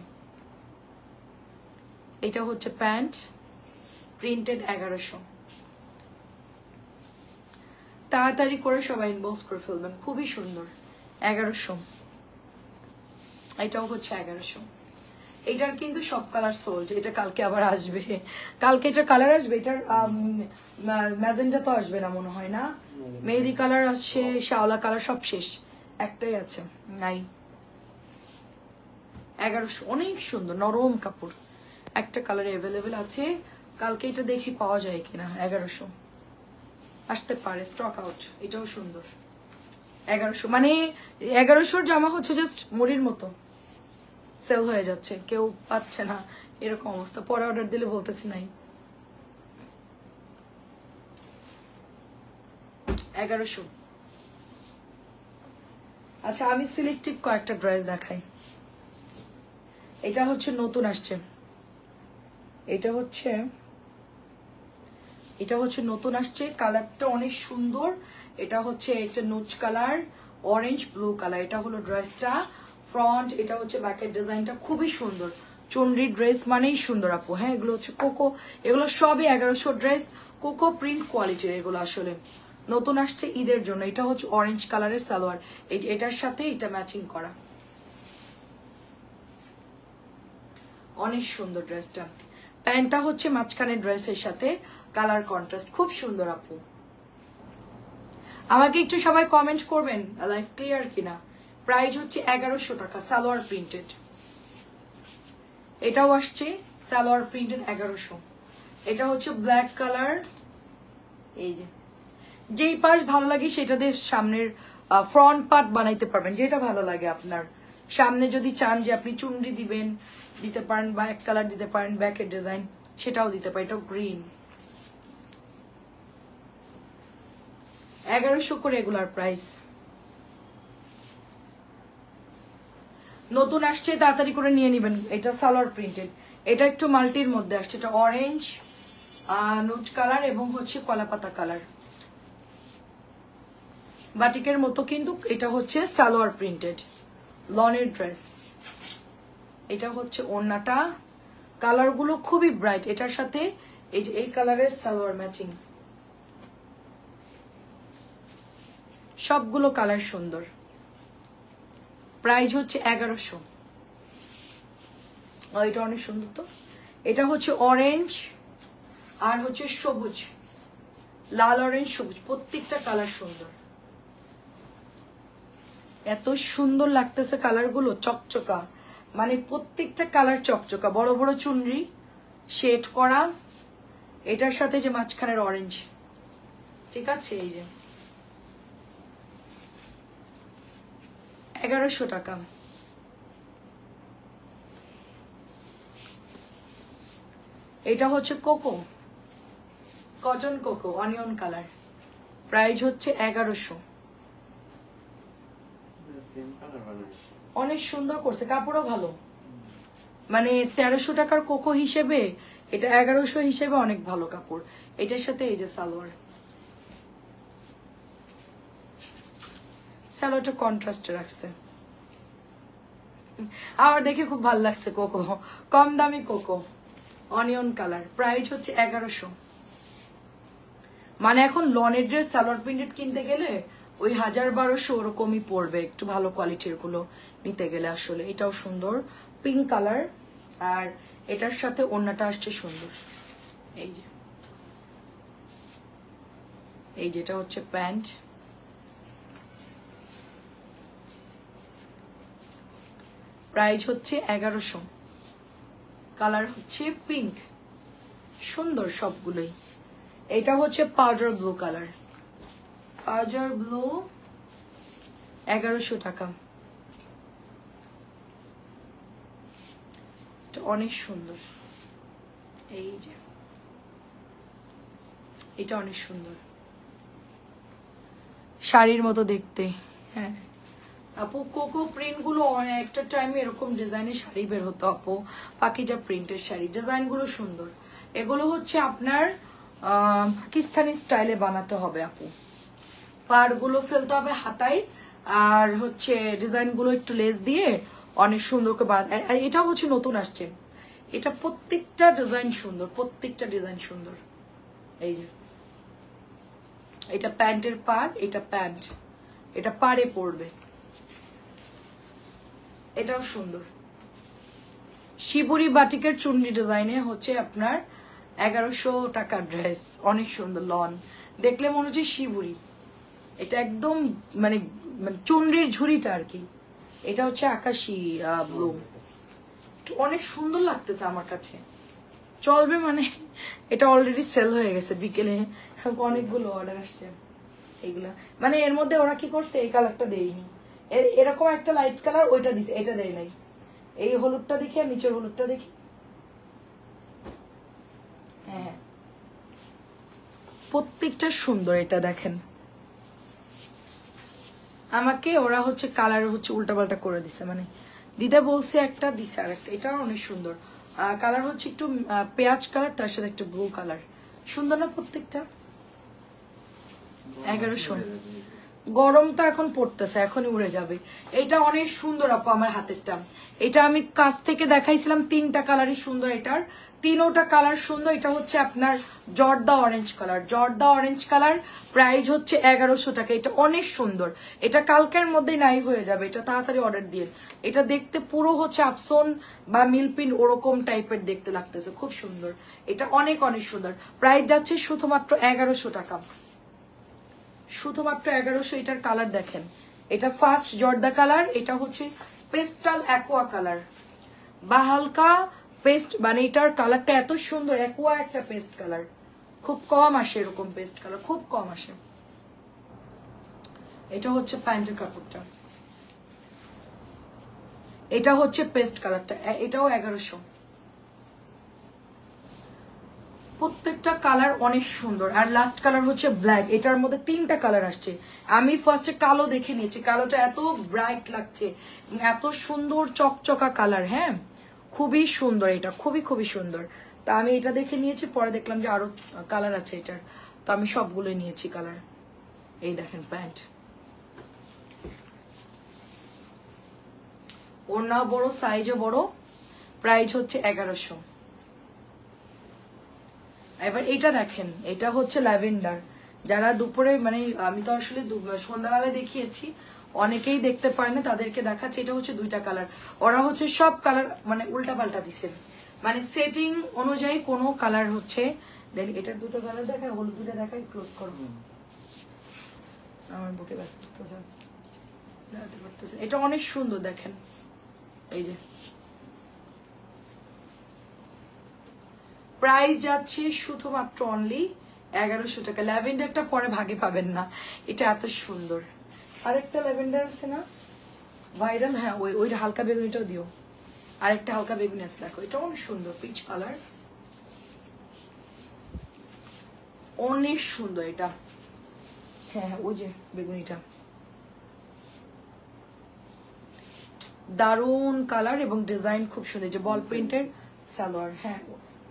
এটা হচ্ছে প্যান্ট প্রিন্টেড, 1100। তাড়াতাড়ি করে সবাই ইনবক্স করে ফেলবেন, খুবই সুন্দর, 1100। এটাও হচ্ছে 1100। এটার কিন্তু সব কালার সোল্ড, এটা কালকে আবার আসবে, কালকে এটার কালার আসবে। এটার ম্যাজেন্ডা তো আসবে না মনে হয়, না মেহেদি কালার আসছে, শাওলা কালার সব শেষ, একটাই আছে নাই। 1100, অনেক সুন্দর নরম কাপড়, একটা কালার অ্যাভেলেবেল আছে, কালকে এটা দেখি পাওয়া যায় কিনা। 1100 আসতে পারে, স্টক আউট। এটাও সুন্দর, 1100, মানে 1100 জামা হচ্ছে জাস্ট মুড়ির মতো সেল হয়ে যাচ্ছে, কেউ পাচ্ছে না, এরকম অবস্থা। পরে অর্ডার দিলে বলতেছি নাই। 1100। আচ্ছা আমি সিলেক্টিভ কয়েকটা ড্রেস দেখাই। এটা হচ্ছে নতুন আসছে, এটা হচ্ছে নতুন আসছে, কালারটা অনেক সুন্দর। এটা হচ্ছে একটা নুজ কালার, অরেঞ্জ ব্লু কালার। এটা হলো ড্রেসটা ফ্রন্ট, এটা হচ্ছে ব্যাকের ডিজাইনটা খুবই সুন্দর। চুনরি ড্রেস মানেই সুন্দর আপু। হ্যাঁ, এগুলো হচ্ছে কোকো, এগুলো সবই 1100 ড্রেস, কোকো প্রিন্ট কোয়ালিটির এগুলো। আসলে নতুন আসছে ঈদের জন্য। এটা হচ্ছে অরেঞ্জ কালারের সালোয়ার, এটার সাথে এটা ম্যাচিং করা, অনেক সুন্দর ড্রেসটা। প্যান্টটা হচ্ছে মাঝখানে ড্রেসের সাথে কালার কন্ট্রাস্ট, খুব সুন্দর আপু। আমাকে একটু সবাই কমেন্ট করবেন লাইভ ক্লিয়ার কিনা। প্রাইস হচ্ছে 1100 টাকা, সালোয়ার প্রিন্টেড। এটাও আসছে সালোয়ার প্রিন্টেড, 1100। এটা হচ্ছে ব্ল্যাক কালার, এই যে যেই পাশ ভালো লাগে সেটা দিয়ে সামনের ফ্রন্ট পার্ট বানাইতে পারবেন, যেটা ভালো লাগে আপনার। সামনে যদি চান যে আপনি চুনরি দিবেন দিতে পারেন, বা এক কালার দিতে পারেন, ব্যাকের ডিজাইন সেটাও দিতে পারেন। এটাও গ্রিন, 1100 করে রেগুলার প্রাইস। নতুন আসছে, তাড়াতাড়ি করে নিয়ে নেবেন। এটা সালোয়ার প্রিন্টেড, এটা একটু মাল্টির মধ্যে আসছে। এটা অরেঞ্জ, নুট কালার এবং হচ্ছে কলাপাতা কালার, বাটিকের মতো, কিন্তু এটা হচ্ছে সালোয়ার প্রিন্টেড লনের ড্রেস। এটা হচ্ছে ওড়নাটা, কালারগুলো খুবই ব্রাইট। এটার সাথে এই যে এই কালারের সালোয়ার ম্যাচিং, সবগুলো কালার সুন্দর। প্রাইস হচ্ছে 1100। এটা অনেক সুন্দর। তো এটা হচ্ছে অরেঞ্জ আর হচ্ছে সবুজ, লাল অরেঞ্জ সবুজ, প্রত্যেকটা কালার সুন্দর। এত সুন্দর লাগতেছে কালারগুলো, চকচকা, মানে প্রত্যেকটা কালার চকচকা। বড় বড় চুনরি শেড করা, এটার সাথে যে মাঝখানের অরেঞ্জ, ঠিক আছে। এই যে 1100 টাকা। এটা হচ্ছে cocoa, cotton cocoa, onion colour, price হচ্ছে 1100। অনেক সুন্দর করছে, কাপড়ও ভালো, মানে 1300 টাকার কোকো হিসেবে এটা 1100 হিসেবে অনেক ভালো কাপড়। এটার সাথে এই যে সালোয়ার, সালোয়ারটা কন্ট্রাস্টে রাখছে, আমার দেখে খুব ভালো লাগছে। কোকো, কম দামি কোকো, অনিয়ন কালার, প্রাইস হচ্ছে 1100। মানে এখন লনের ড্রেস সালোয়ার প্রিন্টেড কিনতে গেলে ওই 1000-1200 ওরকমই পড়বে, একটু ভালো কোয়ালিটির গুলো নিতে গেলে। আসলে এটাও সুন্দর, পিঙ্ক কালার, আর এটার সাথে ওড়নাটা আসছে সুন্দর। এই যে যেটা হচ্ছে প্যান্ট, প্রাইস হচ্ছে 1100। কালার হচ্ছে পিঙ্ক, সুন্দর সবগুলোই। এটা হচ্ছে powder blue colour, powder blue, 1100 টাকা। অনেক সুন্দর। এই যে এটা অনেক সুন্দর, শাড়ির মতো দেখতে। হ্যাঁ আপু, কোকো প্রিন্ট গুলো একটা টাইমে এরকম ডিজাইনের শাড়ি বের হতো আপু, পাকিজা প্রিন্টের শাড়ি, ডিজাইন গুলো সুন্দর। এগুলো হচ্ছে আপনার পাকিস্তানি স্টাইলে বানাতে হবে আপু, পাড় গুলো ফেলতে হবে হাতায়, আর হচ্ছে ডিজাইন গুলো একটু লেস দিয়ে অনেক সুন্দর করে বানাতে। এটা হচ্ছে নতুন আসছে, এটা প্রত্যেকটা ডিজাইন সুন্দর, প্রত্যেকটা ডিজাইন সুন্দর। এই যে এটা প্যান্টের পাড়, এটা প্যান্ট, এটা পাড়ে পড়বে, এটাও সুন্দর। শিবুরি বাটিকের চুন্ডি ডিজাইনে হচ্ছে আপনার 1100 টাকার ড্রেস, অনেক সুন্দর লন, দেখলে মনে হচ্ছে শিবুরি। এটা একদম মানে চুনরির ঝুড়িটা আর কি। এটা হচ্ছে আকাশি ব্লু, অনেক সুন্দর লাগতেছে আমার কাছে, চলবে। মানে এটা অলরেডি সেল হয়ে গেছে, বিকেলে অনেকগুলো অর্ডার আসছে। এগুলা মানে এর মধ্যে ওরা কি করছে, এই কালারটা দেয়নি, এরকম একটা লাইট কালার ওইটা দিছে, এটা দেয় নাই। এই হলুদটা দেখি আর নিচের হলুদটা দেখি, হ্যাঁ প্রত্যেকটা সুন্দর। এটা দেখেন, আমাকে ওরা হচ্ছে কালার হচ্ছে উল্টাপাল্টা করে দিছে, মানে দিদা বলছে একটা, দিছে আর একটা। এটা অনেক সুন্দর কালার, হচ্ছে একটু পেঁয়াজ কালার, তার সাথে একটা ব্লু কালার, সুন্দর না প্রত্যেকটা। 1100। গরমটা এখন পড়তেছে, এখনই উড়ে যাবে। এটা অনেক সুন্দর আপু, আমার হাতেরটা। এটা আমি কাছ থেকে দেখাইছিলাম, 3টা কালারই সুন্দর, এটার 3টা কালার সুন্দর। এটা হচ্ছে আপনার জর্দা অরেঞ্জ কালার, জর্দা অরেঞ্জ কালার, প্রাইস হচ্ছে 1100 টাকা। এটা অনেক সুন্দর, এটা কালকের মধ্যেই নাই হয়ে যাবে, এটা তাড়াতাড়ি অর্ডার দিয়ে। এটা দেখতে পুরো হচ্ছে আফসন বা মিলপিন ওরকম টাইপের দেখতে লাগতেছে, খুব সুন্দর। এটা অনেক অনেক সুন্দর, প্রাইস যাচ্ছে শুধুমাত্র 1100 টাকা, শুধুমাত্র 1100। এটার কালার দেখেন, এটা ফার্স্ট জর্দা কালার, এটা হচ্ছে পেস্টাল অ্যাকোয়া কালার বা হালকা পেস্ট, মানে এটার কালারটা এত সুন্দর, অ্যাকোয়া একটা পেস্ট কালার, খুব কম আসে এরকম পেস্ট কালার, খুব কম আসে। এটা হচ্ছে প্যান্টের কাপড়টা, এটা হচ্ছে পেস্ট কালারটা, এটাও 1100। প্রত্যেকটা কালার অনেক সুন্দর। আর লাস্ট কালার হচ্ছে ব্ল্যাক, এটার মধ্যে 3টা কালার আসছে। আমি ফার্স্টে কালো দেখে নিয়েছি, কালোটা এত ব্রাইট লাগছে, এত সুন্দর চকচকা কালার। হ্যাঁ, খুবই সুন্দর, এটা খুবই খুবই সুন্দর। তা আমি এটা দেখে নিয়েছি, পরে দেখলাম যে আরো কালার আছে এটার, তো আমি সবগুলোই নিয়েছি কালার। এই দেখেন প্যান্ট, ওড়না বড়, সাইজও বড়, প্রাইস হচ্ছে 1100। এবার এটা দেখেন, এটা হচ্ছে ল্যাভেন্ডার। যারা দুপুরে মানে আমি তো আসলে সন্ধ্যাবেলায় দেখিয়েছি, অনেকেই দেখতে পারে না, তাদেরকে দেখাচ্ছে। এটা হচ্ছে 2টা কালার, ওরা হচ্ছে সব কালার মানে উল্টা পাল্টা দিছে, মানে সেটিং অনুযায়ী কোনো কালার হচ্ছে। দেন এটার 2টো কালার দেখায়, হলুদ 2টা দেখায়, ক্লোজ করবো আমার বুকে পারতেছে। এটা অনেক সুন্দর দেখেন, এই যে প্রাইস যাচ্ছে শুধুমাত্র অনলি 1100 টাকা। ল্যাভেন্ডারটা পরে ভাগে পাবেন না, এটা এত সুন্দর। আরেকটা ল্যাভেন্ডার আছে না ভাইরাল, হ্যাঁ ওইটা হালকা বেগুনিটাও দিও। আরেকটা হালকা বেগুনি আছে, দেখো এটা অনেক সুন্দর, পিচ কালার, অনেক সুন্দর এটা। হ্যাঁ হ্যাঁ, ওই যে বেগুনিটা দারুন কালার এবং ডিজাইন খুব সুন্দর, যে বল প্রিন্টের সালোয়ার। হ্যাঁ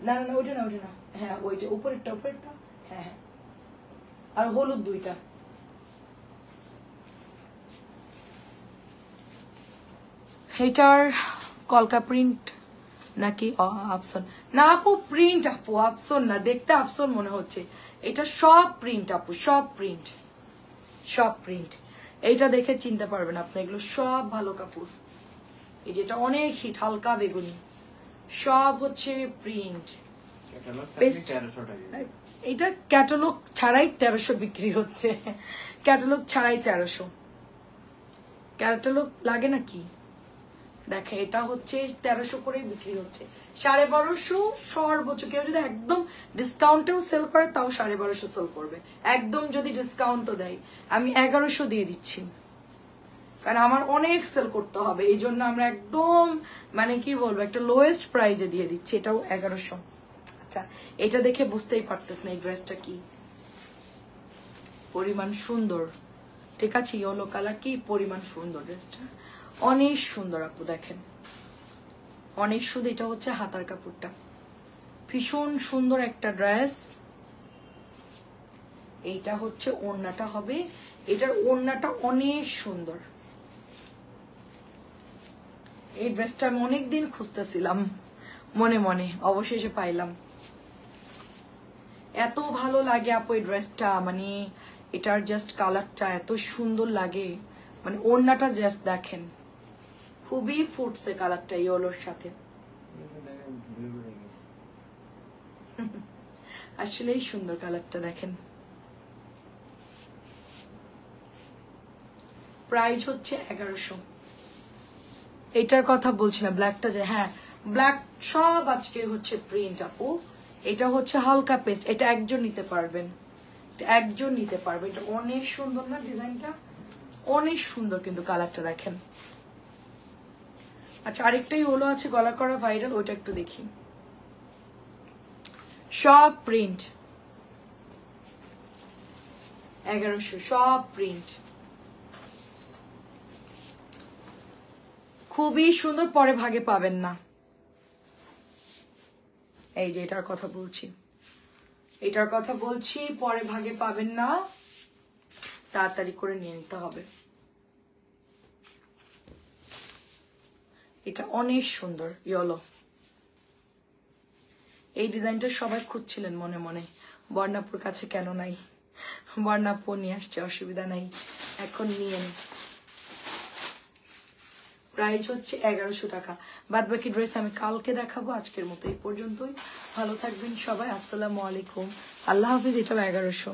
না না, ওইটা না, ওইটা না, হ্যাঁ ওইটা উপরেরটা, উপরেরটা। হ্যাঁ হ্যাঁ, আর হলুদ 2টা। এটার কলকা প্রিন্ট নাকি আফসন? না আপু, প্রিন্ট আপু, আফসন না, দেখতে আফসন মনে হচ্ছে। এটা সব প্রিন্ট আপু, সব প্রিন্ট, সব প্রিন্ট। এইটা দেখে চিনতে পারবেন আপনি, এগুলো সব ভালো কাপড়। এই যেটা অনেক হিট, হালকা বেগুনি, সব হচ্ছে প্রিন্ট। এটা ক্যাটালগ ছাড়াই 1300 বিক্রি হচ্ছে, ক্যাটালগ ছাড়াই 1300। ক্যাটালগ লাগে নাকি? দেখে এটা হচ্ছে 1300 করে বিক্রি হচ্ছে, 1250 সর্বোচ্চ। কেউ যদি একদম ডিসকাউন্টেও সেল করে তাও 1250 সেল করবে, একদম যদি ডিসকাউন্টও দেয়। আমি 1100 দিয়ে দিচ্ছি, কারণ আমার অনেক সেল করতে হবে, এই জন্য আমরা একদম মানে কি বলবো, একটা লোয়েস্ট প্রাইজে দিয়ে দিচ্ছি। এটাও 1100। আচ্ছা, এটা দেখে বুঝতেই পারতেছ না এই ড্রেসটা কি পরিমাণ সুন্দর। ঠিক আছে, ইয়েলো কালার, কি পরিমাণ সুন্দর ড্রেসটা, অনেক সুন্দর আপু, দেখেন অনেক সুন্দর। এটা হচ্ছে হাতার কাপড়টা, ভীষণ সুন্দর একটা ড্রেস। এইটা হচ্ছে ওড়নাটা হবে, এটার ওড়নাটা অনেক সুন্দর। এই ড্রেসটা আমি অনেকদিন খুঁজতেছিলাম মনে মনে, অবশেষে পাইলাম। এত ভালো লাগে আপু এই ড্রেসটা, মানে এটার জাস্ট কালারটা এত সুন্দর লাগে, মানে ওড়নাটা জাস্ট দেখেন, খুবই ফুটছে কালারটা ইয়েলোর সাথে। আসলেই সুন্দর কালারটা, দেখেন। প্রাইস হচ্ছে 1100। এটার কথা বলছি না, ব্ল্যাকটা যে, হ্যাঁ ব্ল্যাক সব আজকে হচ্ছে প্রিন্ট আপু। এটা হচ্ছে হালকা পেস্ট, এটা একজন নিতে পারবেন, একজন নিতে পারবে। এটা অনেক সুন্দর না ডিজাইনটা, অনেক সুন্দর কিন্তু কালারটা দেখেন। আচ্ছা, আরেকটাই হলো আছে গলা করা ভাইরাল, ওটা একটু দেখি। সব প্রিন্ট 1100, সব প্রিন্ট, খুবই সুন্দর, পরে ভাগে পাবেন না। এই যে এটার কথা বলছি, এটার কথা বলছি, পরে ভাগে পাবেন না, তাড়াতাড়ি করে নিয়ে নিতে হবে। এটা অনেক সুন্দর ইয়েলো, এই ডিজাইনটা সবাই খুঁজছিলেন মনে মনে, বর্ণাপুর কাছে কেন নাই, বর্ণাপুর নিয়ে আসছে, অসুবিধা নাই, এখন নিয়ে নিন। প্রাইস হচ্ছে 1100 টাকা। বাদ বাকি ড্রেস আমি কালকে দেখাবো, আজকের মতো এই পর্যন্তই। ভালো থাকবেন সবাই, আসসালামু আলাইকুম, আল্লাহ হাফিজ। এটাও 1100।